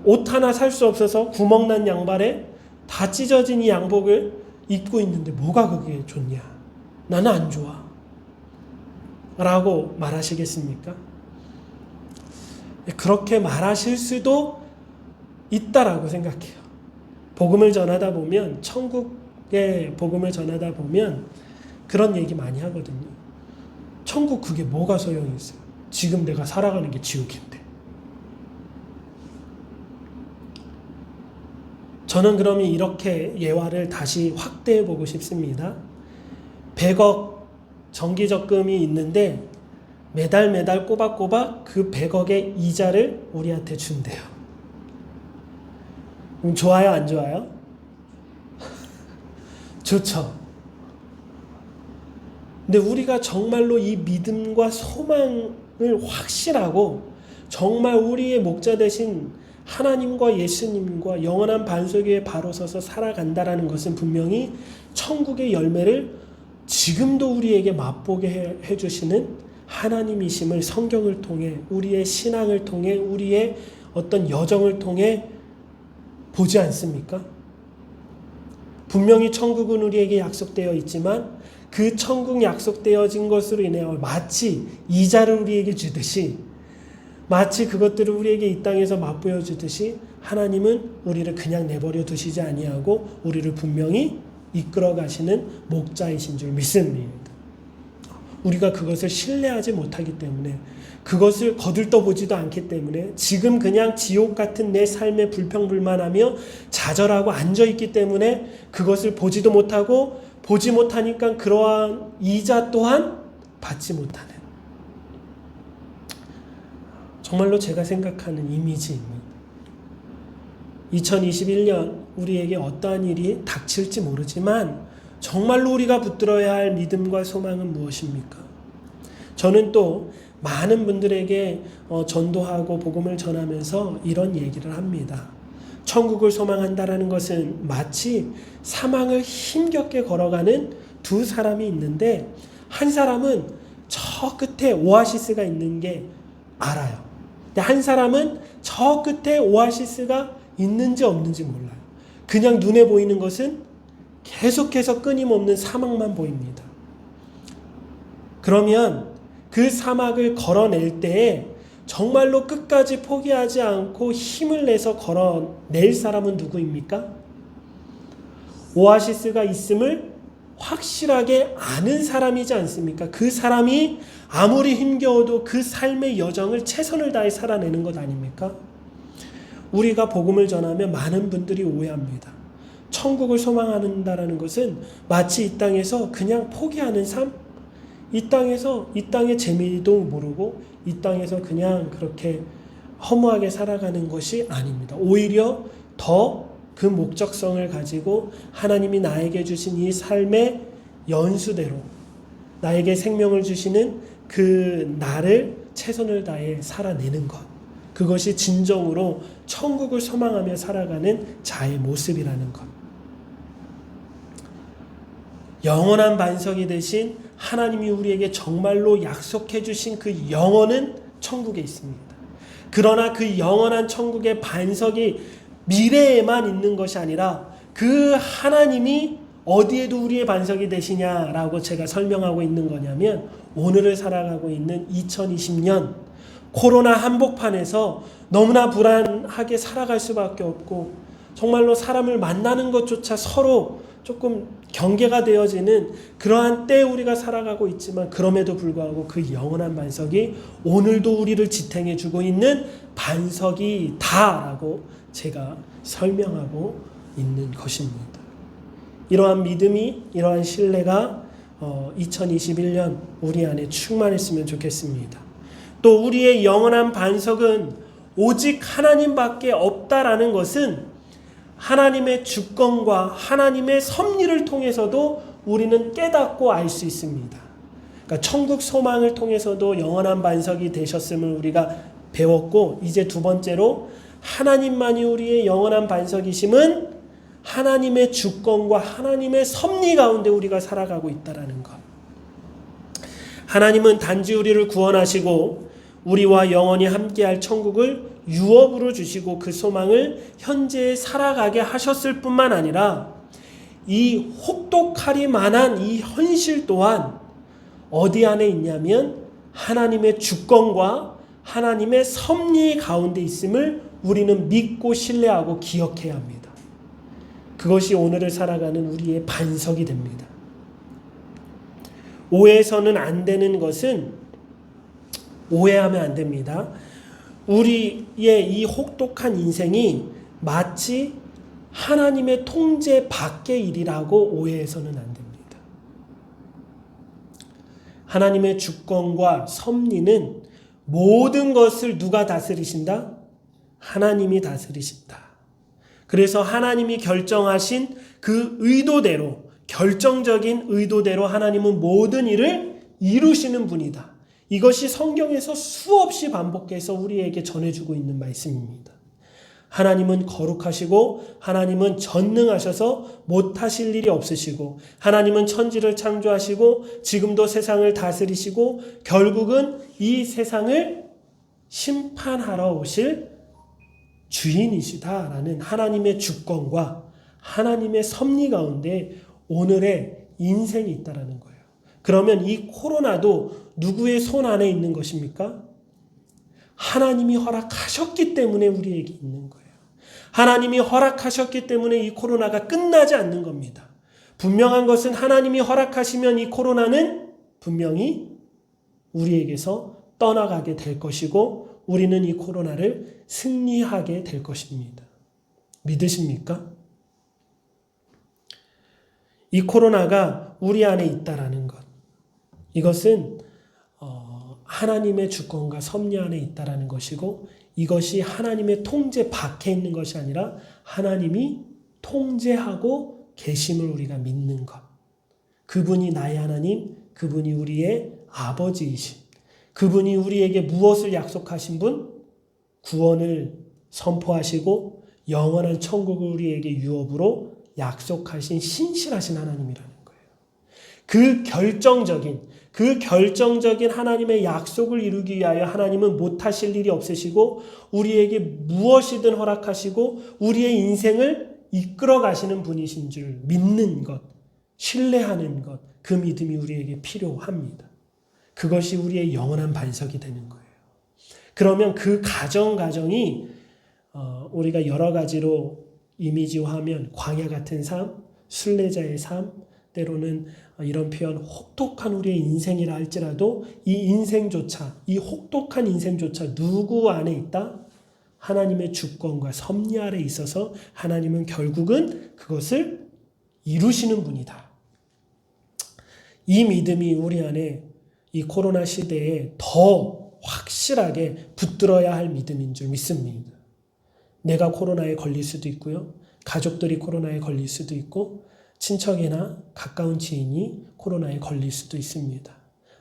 옷 하나 살 수 없어서 구멍난 양발에 다 찢어진 이 양복을 입고 있는데 뭐가 그게 좋냐? 나는 안 좋아. 라고 말하시겠습니까? 그렇게 말하실 수도 있다라고 생각해요. 복음을 전하다 보면, 천국의 복음을 전하다 보면 그런 얘기 많이 하거든요. 천국 그게 뭐가 소용이 있어요? 지금 내가 살아가는 게 지옥인데. 저는 그러면 이렇게 예화를 다시 확대해 보고 싶습니다. 100억 정기적금이 있는데 매달 꼬박꼬박 그 100억의 이자를 우리한테 준대요. 그럼 좋아요, 안 좋아요? 좋죠. 근데 우리가 정말로 이 믿음과 소망을 확실하고 정말 우리의 목자 되신 하나님과 예수님과 영원한 반석 위에 바로 서서 살아간다라는 것은 분명히 천국의 열매를 지금도 우리에게 맛보게 해주시는 하나님이심을 성경을 통해, 우리의 신앙을 통해, 우리의 어떤 여정을 통해 보지 않습니까? 분명히 천국은 우리에게 약속되어 있지만 그 천국 약속되어진 것으로 인하여 마치 이자를 우리에게 주듯이, 마치 그것들을 우리에게 이 땅에서 맛보여 주듯이 하나님은 우리를 그냥 내버려 두시지 아니하고 우리를 분명히 이끌어 가시는 목자이신 줄 믿습니다. 우리가 그것을 신뢰하지 못하기 때문에, 그것을 거들떠보지도 않기 때문에, 지금 그냥 지옥 같은 내 삶에 불평불만하며 좌절하고 앉아있기 때문에 그것을 보지도 못하고, 보지 못하니까 그러한 이자 또한 받지 못하는, 정말로 제가 생각하는 이미지입니다. 2021년 우리에게 어떠한 일이 닥칠지 모르지만 정말로 우리가 붙들어야 할 믿음과 소망은 무엇입니까? 저는 또 많은 분들에게 전도하고 복음을 전하면서 이런 얘기를 합니다. 천국을 소망한다라는 것은 마치 사망을 힘겹게 걸어가는 두 사람이 있는데, 한 사람은 저 끝에 오아시스가 있는 게 알아요. 근데 한 사람은 저 끝에 오아시스가 있는지 없는지 몰라요. 그냥 눈에 보이는 것은 계속해서 끊임없는 사망만 보입니다. 그러면 그 사막을 걸어낼 때에 정말로 끝까지 포기하지 않고 힘을 내서 걸어낼 사람은 누구입니까? 오아시스가 있음을 확실하게 아는 사람이지 않습니까? 그 사람이 아무리 힘겨워도 그 삶의 여정을 최선을 다해 살아내는 것 아닙니까? 우리가 복음을 전하면 많은 분들이 오해합니다. 천국을 소망한다는 것은 마치 이 땅에서 그냥 포기하는 삶? 이 땅의 재미도 모르고 이 땅에서 그냥 그렇게 허무하게 살아가는 것이 아닙니다. 오히려 더 그 목적성을 가지고 하나님이 나에게 주신 이 삶의 연수대로 나에게 생명을 주시는 그 나를 최선을 다해 살아내는 것. 그것이 진정으로 천국을 소망하며 살아가는 자의 모습이라는 것. 영원한 반석이 되신 하나님이 우리에게 정말로 약속해 주신 그 영원은 천국에 있습니다. 그러나 그 영원한 천국의 반석이 미래에만 있는 것이 아니라 그 하나님이 어디에도 우리의 반석이 되시냐라고 제가 설명하고 있는 거냐면 오늘을 살아가고 있는 2020년 코로나 한복판에서 너무나 불안하게 살아갈 수밖에 없고 정말로 사람을 만나는 것조차 서로 조금 경계가 되어지는 그러한 때에 우리가 살아가고 있지만 그럼에도 불구하고 그 영원한 반석이 오늘도 우리를 지탱해주고 있는 반석이다라고 제가 설명하고 있는 것입니다. 이러한 믿음이, 이러한 신뢰가 2021년 우리 안에 충만했으면 좋겠습니다. 또 우리의 영원한 반석은 오직 하나님밖에 없다라는 것은 하나님의 주권과 하나님의 섭리를 통해서도 우리는 깨닫고 알 수 있습니다. 그러니까 천국 소망을 통해서도 영원한 반석이 되셨음을 우리가 배웠고 이제 두 번째로 하나님만이 우리의 영원한 반석이심은 하나님의 주권과 하나님의 섭리 가운데 우리가 살아가고 있다는 것. 하나님은 단지 우리를 구원하시고 우리와 영원히 함께할 천국을 유업으로 주시고 그 소망을 현재에 살아가게 하셨을 뿐만 아니라 이 혹독하리만한 이 현실 또한 어디 안에 있냐면 하나님의 주권과 하나님의 섭리 가운데 있음을 우리는 믿고 신뢰하고 기억해야 합니다. 그것이 오늘을 살아가는 우리의 반석이 됩니다. 오해해서는 안 되는 것은 오해하면 안 됩니다. 우리의 이 혹독한 인생이 마치 하나님의 통제 밖의 일이라고 오해해서는 안 됩니다. 하나님의 주권과 섭리는 모든 것을 누가 다스리신다? 하나님이 다스리신다. 그래서 하나님이 결정하신 그 의도대로, 결정적인 의도대로 하나님은 모든 일을 이루시는 분이다. 이것이 성경에서 수없이 반복해서 우리에게 전해주고 있는 말씀입니다. 하나님은 거룩하시고 하나님은 전능하셔서 못하실 일이 없으시고 하나님은 천지를 창조하시고 지금도 세상을 다스리시고 결국은 이 세상을 심판하러 오실 주인이시다라는 하나님의 주권과 하나님의 섭리 가운데 오늘의 인생이 있다라는 거예요. 그러면 이 코로나도 누구의 손 안에 있는 것입니까? 하나님이 허락하셨기 때문에 우리에게 있는 거예요. 하나님이 허락하셨기 때문에 이 코로나가 끝나지 않는 겁니다. 분명한 것은 하나님이 허락하시면 이 코로나는 분명히 우리에게서 떠나가게 될 것이고 우리는 이 코로나를 승리하게 될 것입니다. 믿으십니까? 이 코로나가 우리 안에 있다라는 것. 이것은 하나님의 주권과 섭리 안에 있다라는 것이고 이것이 하나님의 통제 밖에 있는 것이 아니라 하나님이 통제하고 계심을 우리가 믿는 것. 그분이 나의 하나님, 그분이 우리의 아버지이신, 그분이 우리에게 무엇을 약속하신 분? 구원을 선포하시고 영원한 천국을 우리에게 유업으로 약속하신 신실하신 하나님이라는 거예요. 그 결정적인 하나님의 약속을 이루기 위하여 하나님은 못하실 일이 없으시고 우리에게 무엇이든 허락하시고 우리의 인생을 이끌어 가시는 분이신 줄 믿는 것, 신뢰하는 것, 그 믿음이 우리에게 필요합니다. 그것이 우리의 영원한 반석이 되는 거예요. 그러면 그 가정이 우리가 여러 가지로 이미지화하면 광야 같은 삶, 순례자의 삶, 때로는 이런 표현 혹독한 우리의 인생이라 할지라도 이 혹독한 인생조차 누구 안에 있다? 하나님의 주권과 섭리 아래 있어서 하나님은 결국은 그것을 이루시는 분이다. 이 믿음이 우리 안에 이 코로나 시대에 더 확실하게 붙들어야 할 믿음인 줄 믿습니다. 내가 코로나에 걸릴 수도 있고요. 가족들이 코로나에 걸릴 수도 있고 친척이나 가까운 지인이 코로나에 걸릴 수도 있습니다.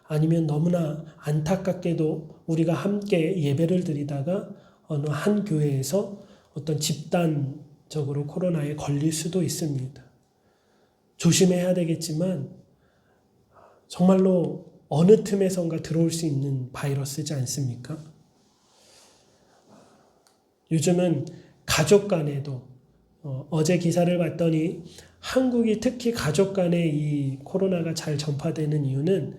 아니면 너무나 안타깝게도 우리가 함께 예배를 드리다가 어느 한 교회에서 어떤 집단적으로 코로나에 걸릴 수도 있습니다. 조심해야 되겠지만 정말로 어느 틈에선가 들어올 수 있는 바이러스지 않습니까? 요즘은 가족 간에도 어제 기사를 봤더니 한국이 특히 가족 간에 이 코로나가 잘 전파되는 이유는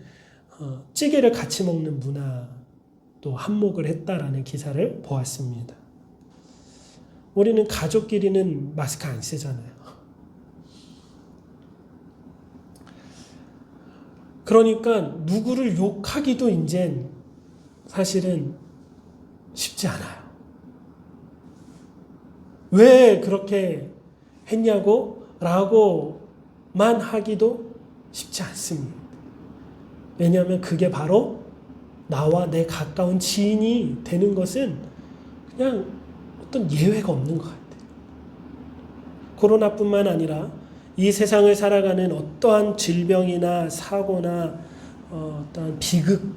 찌개를 같이 먹는 문화도 한몫을 했다라는 기사를 보았습니다. 우리는 가족끼리는 마스크 안 쓰잖아요. 그러니까 누구를 욕하기도 이젠 사실은 쉽지 않아요. 왜 그렇게 했냐고 라고만 하기도 쉽지 않습니다. 왜냐하면 그게 바로 나와 내 가까운 지인이 되는 것은 그냥 어떤 예외가 없는 것 같아요. 코로나뿐만 아니라 이 세상을 살아가는 어떠한 질병이나 사고나 어떠한 비극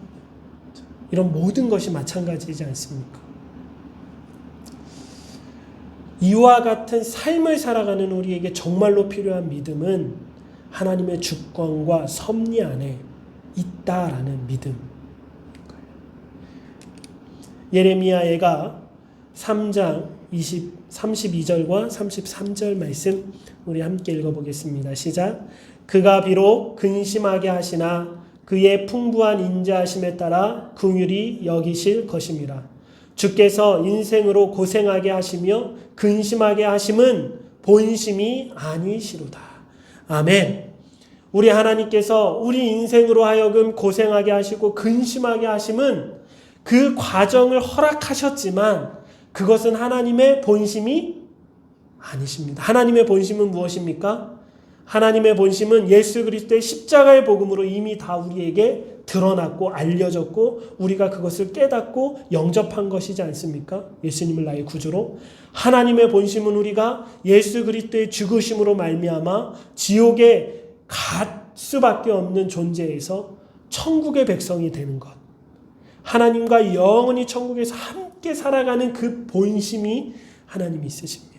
이런 모든 것이 마찬가지이지 않습니까? 이와 같은 삶을 살아가는 우리에게 정말로 필요한 믿음은 하나님의 주권과 섭리 안에 있다라는 믿음. 예레미야가 3장 32절과 33절 말씀 우리 함께 읽어보겠습니다. 시작. 그가 비록 근심하게 하시나 그의 풍부한 인자하심에 따라 긍휼히 여기실 것임이라. 주께서 인생으로 고생하게 하시며 근심하게 하심은 본심이 아니시로다. 아멘. 우리 하나님께서 우리 인생으로 하여금 고생하게 하시고 근심하게 하심은 그 과정을 허락하셨지만 그것은 하나님의 본심이 아니십니다. 하나님의 본심은 무엇입니까? 하나님의 본심은 예수 그리스도의 십자가의 복음으로 이미 다 우리에게 드러났고 알려졌고 우리가 그것을 깨닫고 영접한 것이지 않습니까? 예수님을 나의 구주로. 하나님의 본심은 우리가 예수 그리스도의 죽으심으로 말미암아 지옥에 갈 수밖에 없는 존재에서 천국의 백성이 되는 것. 하나님과 영원히 천국에서 함께 살아가는 그 본심이 하나님이 있으십니다.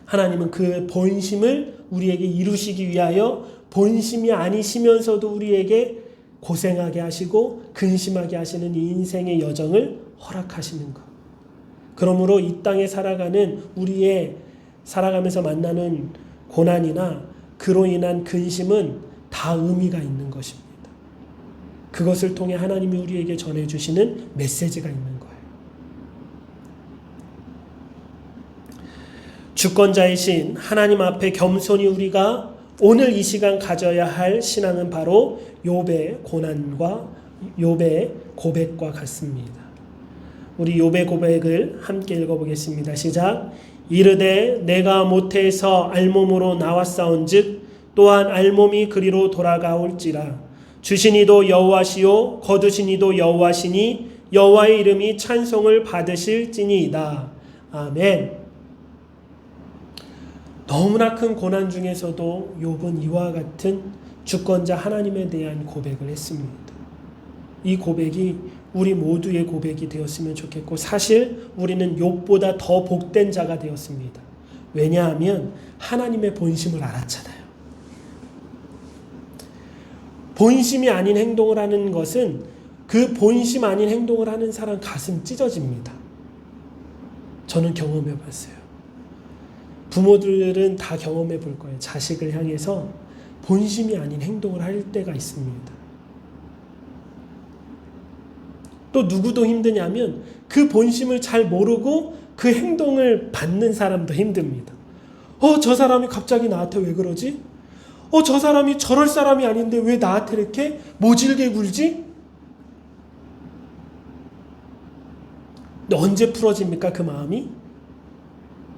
하나님은 그 본심을 우리에게 이루시기 위하여 본심이 아니시면서도 우리에게 고생하게 하시고 근심하게 하시는 이 인생의 여정을 허락하시는 것. 그러므로 이 땅에 살아가는 우리의 살아가면서 만나는 고난이나 그로 인한 근심은 다 의미가 있는 것입니다. 그것을 통해 하나님이 우리에게 전해주시는 메시지가 있는 거예요. 주권자이신 하나님 앞에 겸손히 우리가 오늘 이 시간 가져야 할 신앙은 바로 욥의 고난과 욥의 고백과 같습니다. 우리 욥의 고백을 함께 읽어보겠습니다. 시작. 이르되 내가 모태에서 알몸으로 나왔사온즉 또한 알몸이 그리로 돌아가올지라. 주신 이도 여호와시요 거두신 이도 여호와시니 여호와의 이름이 찬송을 받으실지니이다. 아멘. 너무나 큰 고난 중에서도 욥은 이와 같은 주권자 하나님에 대한 고백을 했습니다. 이 고백이 우리 모두의 고백이 되었으면 좋겠고 사실 우리는 욥보다 더 복된 자가 되었습니다. 왜냐하면 하나님의 본심을 알았잖아요. 본심이 아닌 행동을 하는 것은 그 본심 아닌 행동을 하는 사람 가슴 찢어집니다. 저는 경험해 봤어요. 부모들은 다 경험해 볼 거예요. 자식을 향해서 본심이 아닌 행동을 할 때가 있습니다. 또 누구도 힘드냐면 그 본심을 잘 모르고 그 행동을 받는 사람도 힘듭니다. 저 사람이 갑자기 나한테 왜 그러지? 저 사람이 저럴 사람이 아닌데 왜 나한테 이렇게 모질게 굴지? 근데 언제 풀어집니까? 그 마음이?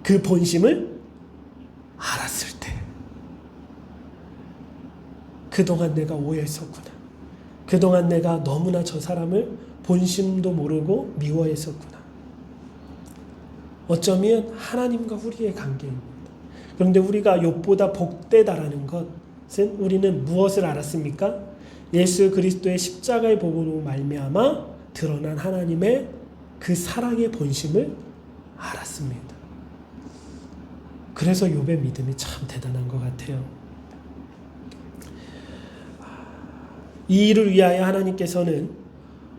그 본심을 알았을 때. 그동안 내가 오해했었구나. 그동안 내가 너무나 저 사람을 본심도 모르고 미워했었구나. 어쩌면 하나님과 우리의 관계입니다. 그런데 우리가 욥보다 복되다라는 것은 우리는 무엇을 알았습니까? 예수 그리스도의 십자가의 복음으로 말미암아 드러난 하나님의 그 사랑의 본심을 알았습니다. 그래서 욥의 믿음이 참 대단한 것 같아요. 이 일을 위하여 하나님께서는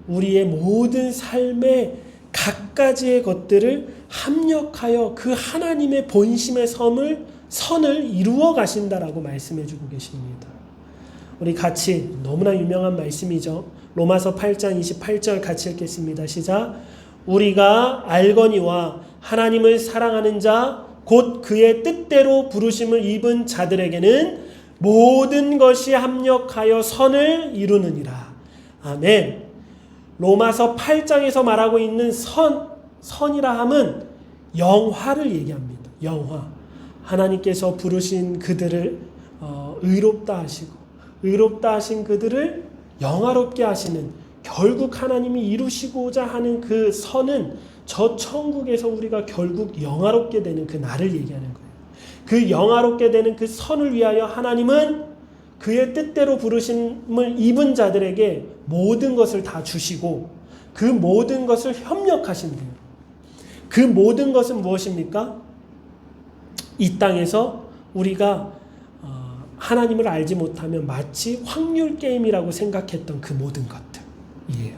우리의 모든 삶의 각가지의 것들을 합력하여 그 하나님의 본심의 선을 이루어 가신다라고 말씀해 주고 계십니다. 우리 같이 너무나 유명한 말씀이죠. 로마서 8장 28절 같이 읽겠습니다. 시작. 우리가 알거니와 하나님을 사랑하는 자 곧 그의 뜻대로 부르심을 입은 자들에게는 모든 것이 합력하여 선을 이루느니라. 아멘. 로마서 8장에서 말하고 있는 선이라 함은 영화를 얘기합니다. 영화. 하나님께서 부르신 그들을 의롭다 하시고 의롭다 하신 그들을 영화롭게 하시는, 결국 하나님이 이루시고자 하는 그 선은 저 천국에서 우리가 결국 영화롭게 되는 그 날을 얘기하는 거예요. 그 영화롭게 되는 그 선을 위하여 하나님은 그의 뜻대로 부르심을 입은 자들에게 모든 것을 다 주시고 그 모든 것을 협력하신대요. 그 모든 것은 무엇입니까? 이 땅에서 우리가 하나님을 알지 못하면 마치 확률 게임이라고 생각했던 그 모든 것들이에요.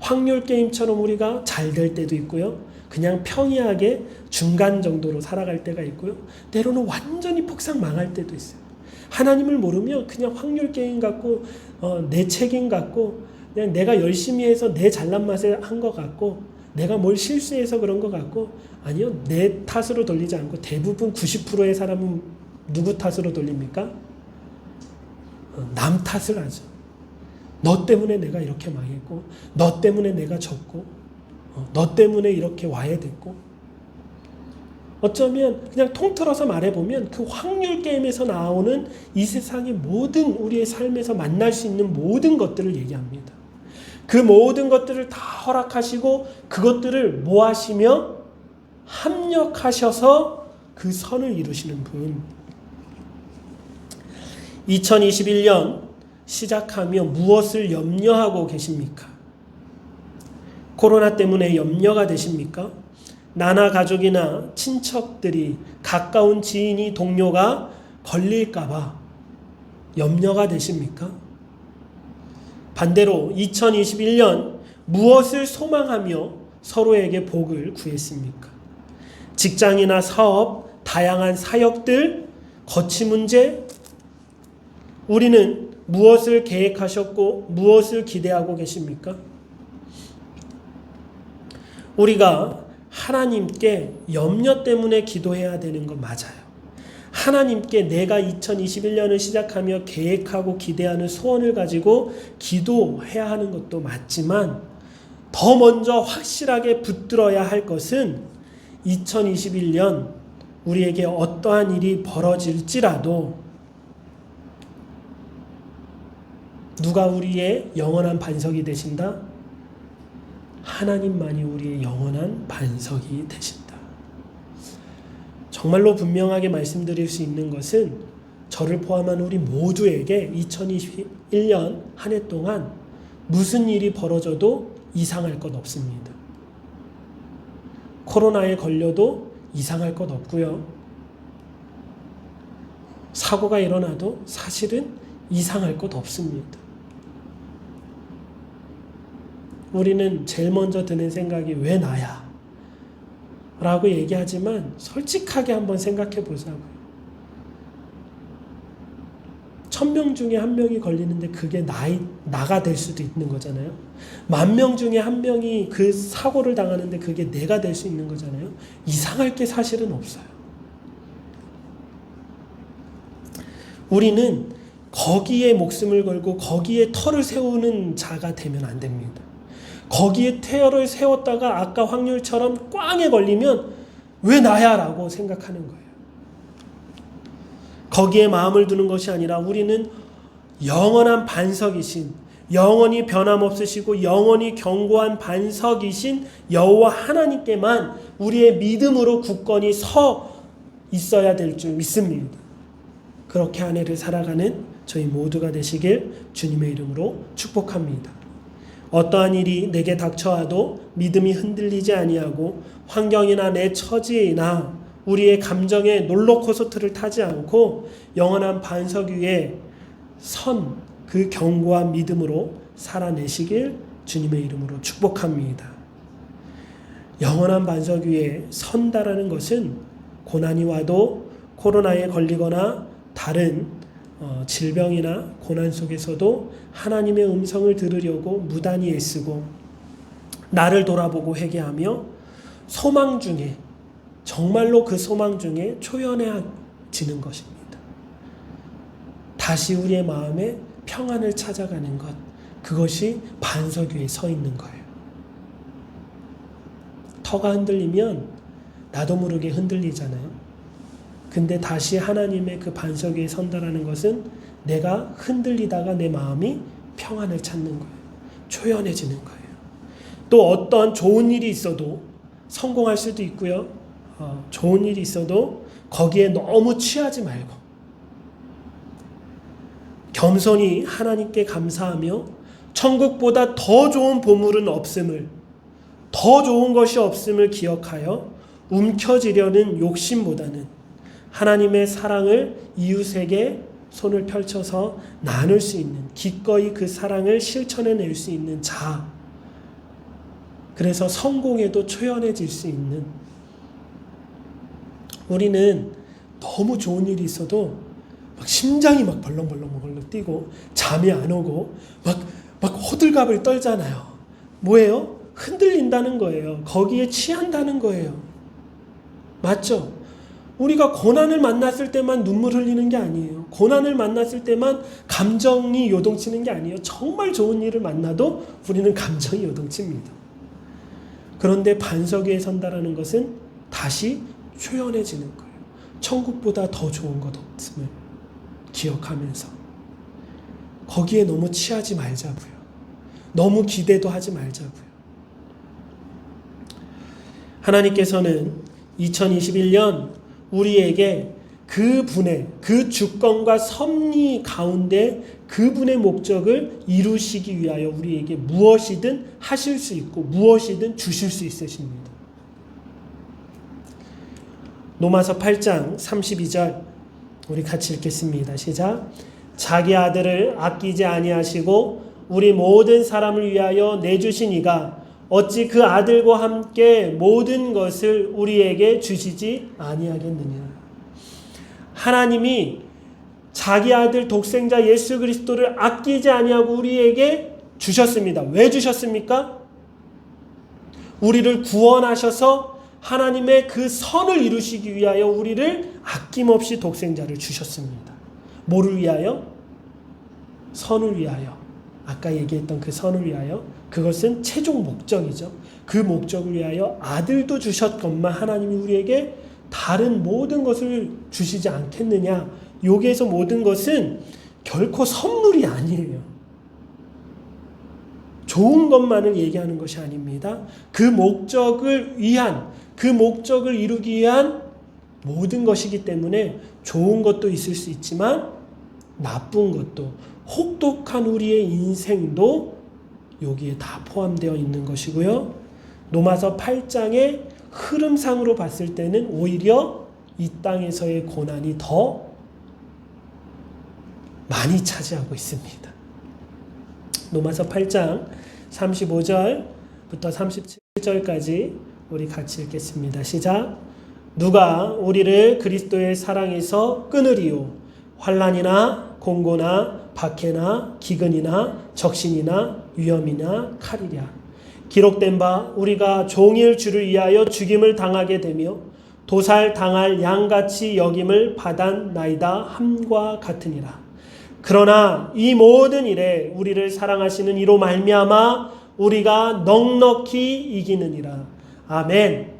확률 게임처럼 우리가 잘 될 때도 있고요. 그냥 평이하게 중간 정도로 살아갈 때가 있고요. 때로는 완전히 폭삭 망할 때도 있어요. 하나님을 모르면 그냥 확률 게임 같고 내 책임 같고 그냥 내가 열심히 해서 내 잘난 맛에 한 것 같고 내가 뭘 실수해서 그런 것 같고, 아니요, 내 탓으로 돌리지 않고 대부분 90%의 사람은 누구 탓으로 돌립니까? 남 탓을 하죠. 너 때문에 내가 이렇게 망했고, 너 때문에 내가 졌고, 너 때문에 이렇게 와야 됐고. 어쩌면 그냥 통틀어서 말해보면 그 확률 게임에서 나오는 이 세상의 모든 우리의 삶에서 만날 수 있는 모든 것들을 얘기합니다. 그 모든 것들을 다 허락하시고 그것들을 뭐 하시며 합력하셔서 그 선을 이루시는 분. 2021년 시작하며 무엇을 염려하고 계십니까? 코로나 때문에 염려가 되십니까? 나나 가족이나 친척들이, 가까운 지인이, 동료가 걸릴까봐 염려가 되십니까? 반대로 2021년 무엇을 소망하며 서로에게 복을 구했습니까? 직장이나 사업, 다양한 사역들, 거치 문제, 우리는 무엇을 계획하셨고 무엇을 기대하고 계십니까? 우리가 하나님께 염려 때문에 기도해야 되는 건 맞아요. 하나님께 내가 2021년을 시작하며 계획하고 기대하는 소원을 가지고 기도해야 하는 것도 맞지만 더 먼저 확실하게 붙들어야 할 것은 2021년 우리에게 어떠한 일이 벌어질지라도 누가 우리의 영원한 반석이 되신다? 하나님만이 우리의 영원한 반석이 되신다. 정말로 분명하게 말씀드릴 수 있는 것은 저를 포함한 우리 모두에게 2021년 한 해 동안 무슨 일이 벌어져도 이상할 것 없습니다. 코로나에 걸려도 이상할 것 없고요. 사고가 일어나도 사실은 이상할 것 없습니다. 우리는 제일 먼저 드는 생각이 왜 나야? 라고 얘기하지만 솔직하게 한번 생각해 보자고요. 1000명 중에 1명이 걸리는데 그게 나가 될 수도 있는 거잖아요. 10,000명 중에 1명이 그 사고를 당하는데 그게 내가 될 수 있는 거잖아요. 이상할 게 사실은 없어요. 우리는 거기에 목숨을 걸고 거기에 터를 세우는 자가 되면 안 됩니다. 거기에 태어를 세웠다가 아까 확률처럼 꽝에 걸리면 왜 나야? 라고 생각하는 거예요. 거기에 마음을 두는 것이 아니라 우리는 영원한 반석이신, 영원히 변함없으시고 영원히 견고한 반석이신 여호와 하나님께만 우리의 믿음으로 굳건히 서 있어야 될 줄 믿습니다. 그렇게 한 해를 살아가는 저희 모두가 되시길 주님의 이름으로 축복합니다. 어떠한 일이 내게 닥쳐와도 믿음이 흔들리지 아니하고 환경이나 내 처지나 우리의 감정의 롤러코스터를 타지 않고 영원한 반석 위에 선 그 견고한 믿음으로 살아내시길 주님의 이름으로 축복합니다. 영원한 반석 위에 선다라는 것은 고난이 와도 코로나에 걸리거나 다른 질병이나 고난 속에서도 하나님의 음성을 들으려고 무단히 애쓰고 나를 돌아보고 회개하며 소망 중에, 정말로 그 소망 중에 초연해지는 것입니다. 다시 우리의 마음에 평안을 찾아가는 것, 그것이 반석 위에 서 있는 거예요. 터가 흔들리면 나도 모르게 흔들리잖아요. 근데 다시 하나님의 그 반석 위에 선다라는 것은 내가 흔들리다가 내 마음이 평안을 찾는 거예요. 초연해지는 거예요. 또 어떤 좋은 일이 있어도 성공할 수도 있고요. 좋은 일이 있어도 거기에 너무 취하지 말고 겸손히 하나님께 감사하며 천국보다 더 좋은 보물은 없음을, 더 좋은 것이 없음을 기억하여 움켜쥐려는 욕심보다는 하나님의 사랑을 이웃에게 손을 펼쳐서 나눌 수 있는, 기꺼이 그 사랑을 실천해낼 수 있는 자, 그래서 성공에도 초연해질 수 있는, 우리는 너무 좋은 일이 있어도 막 심장이 막 벌렁벌렁 뛰고 잠이 안 오고 막 호들갑을 떨잖아요. 뭐예요? 흔들린다는 거예요. 거기에 취한다는 거예요. 맞죠? 우리가 고난을 만났을 때만 눈물 흘리는 게 아니에요. 고난을 만났을 때만 감정이 요동치는 게 아니에요. 정말 좋은 일을 만나도 우리는 감정이 요동칩니다. 그런데 반석 위에 선다라는 것은 다시 초연해지는 거예요. 천국보다 더 좋은 것 없음을 기억하면서 거기에 너무 취하지 말자고요. 너무 기대도 하지 말자고요. 하나님께서는 2021년 우리에게 그분의 그 주권과 섭리 가운데 그분의 목적을 이루시기 위하여 우리에게 무엇이든 하실 수 있고 무엇이든 주실 수 있으십니다. 로마서 8장 32절 우리 같이 읽겠습니다. 시작. 자기 아들을 아끼지 아니하시고 우리 모든 사람을 위하여 내주신 이가 어찌 그 아들과 함께 모든 것을 우리에게 주시지 아니하겠느냐. 하나님이 자기 아들 독생자 예수 그리스도를 아끼지 아니하고 우리에게 주셨습니다. 왜 주셨습니까? 우리를 구원하셔서 하나님의 그 선을 이루시기 위하여 우리를 아낌없이 독생자를 주셨습니다. 뭐를 위하여? 선을 위하여. 아까 얘기했던 그 선을 위하여. 그것은 최종 목적이죠. 그 목적을 위하여 아들도 주셨건만 하나님이 우리에게 다른 모든 것을 주시지 않겠느냐. 여기에서 모든 것은 결코 선물이 아니에요. 좋은 것만을 얘기하는 것이 아닙니다. 그 목적을 위한, 그 목적을 이루기 위한 모든 것이기 때문에 좋은 것도 있을 수 있지만 나쁜 것도, 혹독한 우리의 인생도 여기에 다 포함되어 있는 것이고요. 로마서 8장의 흐름상으로 봤을 때는 오히려 이 땅에서의 고난이 더 많이 차지하고 있습니다. 로마서 8장 35절부터 37절까지 우리 같이 읽겠습니다. 시작. 누가 우리를 그리스도의 사랑에서 끊으리요? 환난이나 공고나 박해나 기근이나 적신이나 위험이나 칼이랴. 기록된 바 우리가 종일 주를 위하여 죽임을 당하게 되며 도살 당할 양같이 여김을 받았나이다 함과 같으니라. 그러나 이 모든 일에 우리를 사랑하시는 이로 말미암아 우리가 넉넉히 이기느니라. 아멘.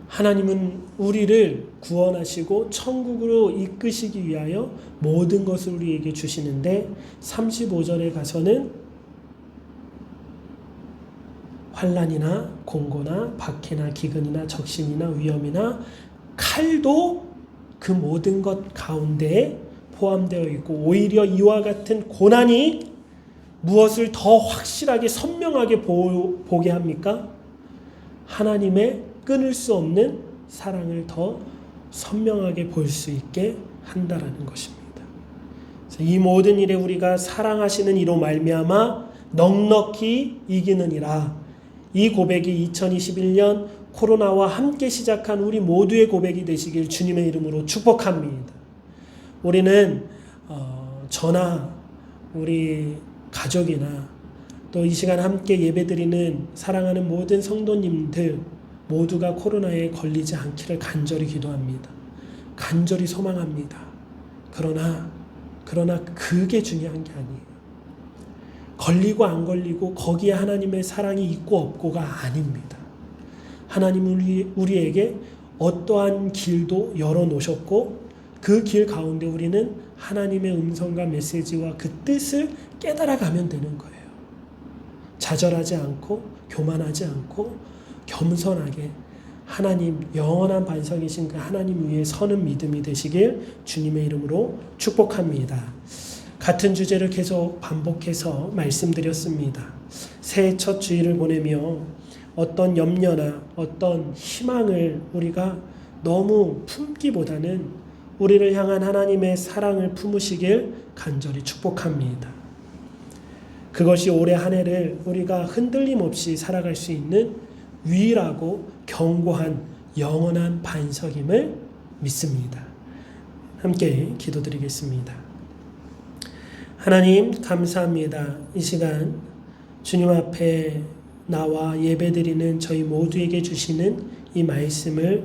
하나님은 우리를 구원하시고 천국으로 이끄시기 위하여 모든 것을 우리에게 주시는데 35절에 가서는 환난이나 공고나 박해나 기근이나 적신이나 위험이나 칼도 그 모든 것 가운데에 포함되어 있고, 오히려 이와 같은 고난이 무엇을 더 확실하게 선명하게 보게 합니까? 하나님의 끊을 수 없는 사랑을 더 선명하게 볼 수 있게 한다라는 것입니다. 이 모든 일에 우리가 사랑하시는 이로 말미암아 넉넉히 이기느니라. 이 고백이 2021년 코로나와 함께 시작한 우리 모두의 고백이 되시길 주님의 이름으로 축복합니다. 우리는 저나 우리 가족이나 또 이 시간 함께 예배드리는 사랑하는 모든 성도님들 모두가 코로나에 걸리지 않기를 간절히 기도합니다. 간절히 소망합니다. 그러나 그게 중요한 게 아니에요. 걸리고 안 걸리고 거기에 하나님의 사랑이 있고 없고가 아닙니다. 하나님은 우리에게 어떠한 길도 열어놓으셨고 그 길 가운데 우리는 하나님의 음성과 메시지와 그 뜻을 깨달아가면 되는 거예요. 좌절하지 않고 교만하지 않고 겸손하게 하나님 영원한 반석이신 그 하나님 위에 서는 믿음이 되시길 주님의 이름으로 축복합니다. 같은 주제를 계속 반복해서 말씀드렸습니다. 새해 첫 주일을 보내며 어떤 염려나 어떤 희망을 우리가 너무 품기보다는 우리를 향한 하나님의 사랑을 품으시길 간절히 축복합니다. 그것이 올해 한 해를 우리가 흔들림 없이 살아갈 수 있는 유일하고 견고한 영원한 반석임을 믿습니다. 함께 기도드리겠습니다. 하나님 감사합니다. 이 시간 주님 앞에 나와 예배드리는 저희 모두에게 주시는 이 말씀을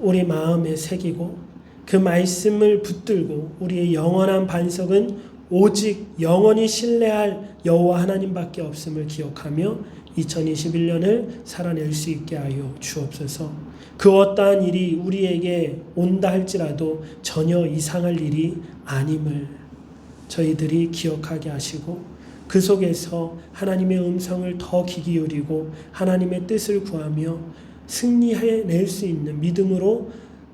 우리 마음에 새기고 그 말씀을 붙들고 우리의 영원한 반석은 오직 영원히 신뢰할 여호와 하나님밖에 없음을 기억하며 2021년을 살아낼 수 있게 하여 주옵소서. 그 어떠한 일이 우리에게 온다 할지라도 전혀 이상할 일이 아님을 저희들이 기억하게 하시고 그 속에서 하나님의 음성을 더 귀 기울이고 하나님의 뜻을 구하며 승리해낼 수 있는 믿음으로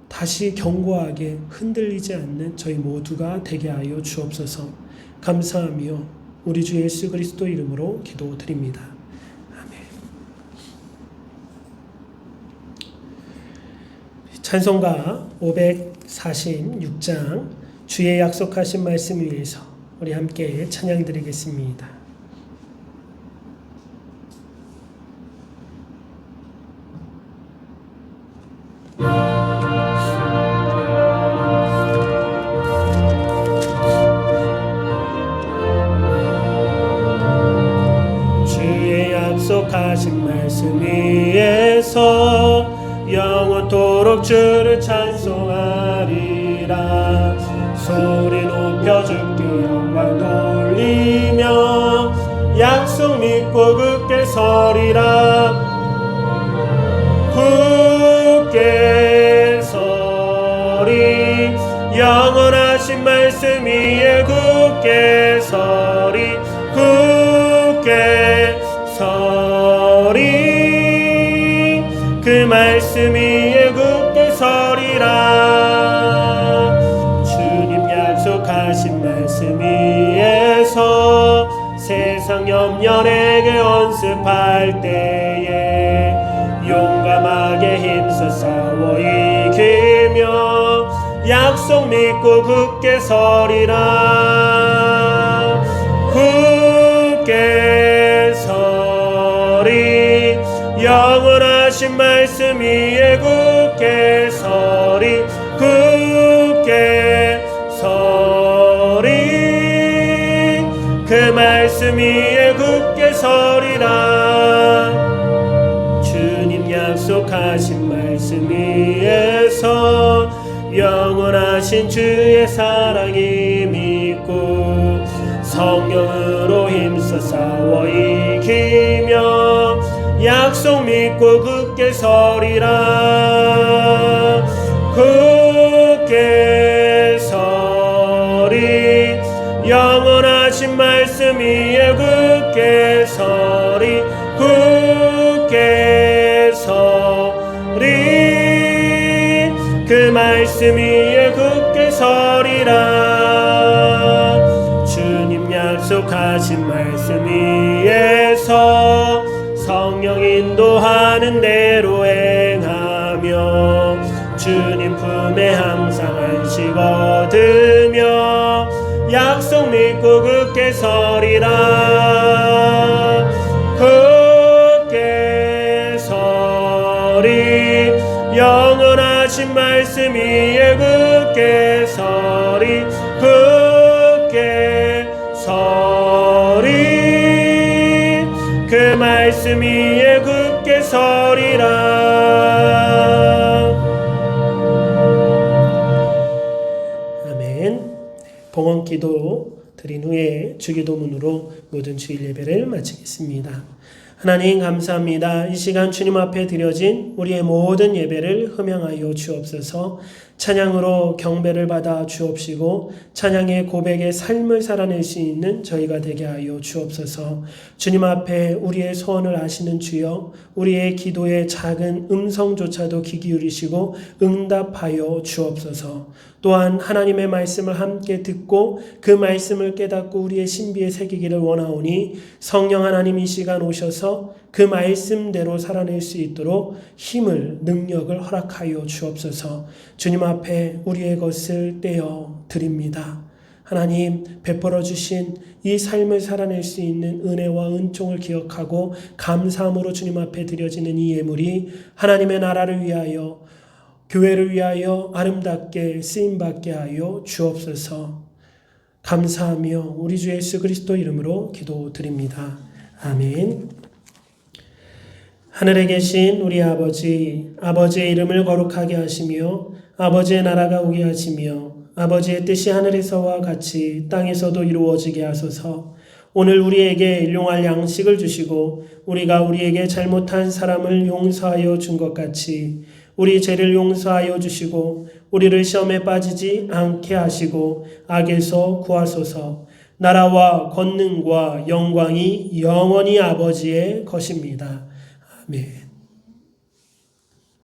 다시 견고하게 흔들리지 않는 저희 모두가 되게 하여 주옵소서. 감사하며 우리 주 예수 그리스도 이름으로 기도드립니다. 아멘. 찬송가 546장 주의 약속하신 말씀 위에서 우리 함께 찬양 드리겠습니다. 약속하신 말씀 위에서 영원토록 주를 찬송하리라. 소리 높여 주께 영광 돌리며 약속 믿고 굳게 서리라. 굳게 서리 영원하신 말씀 위에 굳게 서리. 굳게 서리 그 말씀 위에 굳게 서리라. 주님 약속하신 말씀 위에서 세상 염려에게 언습할 때에 용감하게 힘써 싸워 이기며 약속 믿고 굳게 서리라. 굳게 서리 영원하신 말씀 위에 굳게 서리. 굳게 약속하신 말씀 위에서 영원하신 주의 사랑이 믿고 성령으로 힘써 싸워 이기며 약속 믿고 굳게 서리라. 굳게 서리 영원하신 말씀 위에 굳게 서리 굳게 서리 그 말씀 위에 굳게 서리라. 주님 약속하신 말씀 위에서 성령 인도하는 대로 행하며 주님 품에 항상 안식 얻으며 약속 믿고 굳게 서리라. 굳게 서리 영원하신 말씀 위에 굳게 서리 굳게 서리 그 말씀 위에 굳게 서리라. 아멘. 봉헌기도 드린 후에 주기도문으로 모든 주일 예배를 마치겠습니다. 하나님 감사합니다. 이 시간 주님 앞에 드려진 우리의 모든 예배를 흠양하여 주옵소서. 찬양으로 경배를 받아 주옵시고 찬양의 고백의 삶을 살아낼 수 있는 저희가 되게 하여 주옵소서. 주님 앞에 우리의 소원을 아시는 주여, 우리의 기도의 작은 음성조차도 귀 기울이시고 응답하여 주옵소서. 또한 하나님의 말씀을 함께 듣고 그 말씀을 깨닫고 우리의 신비에 새기기를 원하오니 성령 하나님 이 시간 오셔서 그 말씀대로 살아낼 수 있도록 힘을 능력을 허락하여 주옵소서. 주님 앞에 우리의 것을 떼어 드립니다. 하나님 베풀어 주신 이 삶을 살아낼 수 있는 은혜와 은총을 기억하고 감사함으로 주님 앞에 드려지는 이 예물이 하나님의 나라를 위하여 교회를 위하여 아름답게 쓰임받게 하여 주옵소서. 감사하며 우리 주 예수 그리스도 이름으로 기도드립니다. 아멘. 하늘에 계신 우리 아버지, 아버지의 이름을 거룩하게 하시며 아버지의 나라가 오게 하시며 아버지의 뜻이 하늘에서와 같이 땅에서도 이루어지게 하소서. 오늘 우리에게 일용할 양식을 주시고 우리가 우리에게 잘못한 사람을 용서하여 준 것 같이 우리 죄를 용서하여 주시고 우리를 시험에 빠지지 않게 하시고 악에서 구하소서. 나라와 권능과 영광이 영원히 아버지의 것입니다. 아멘.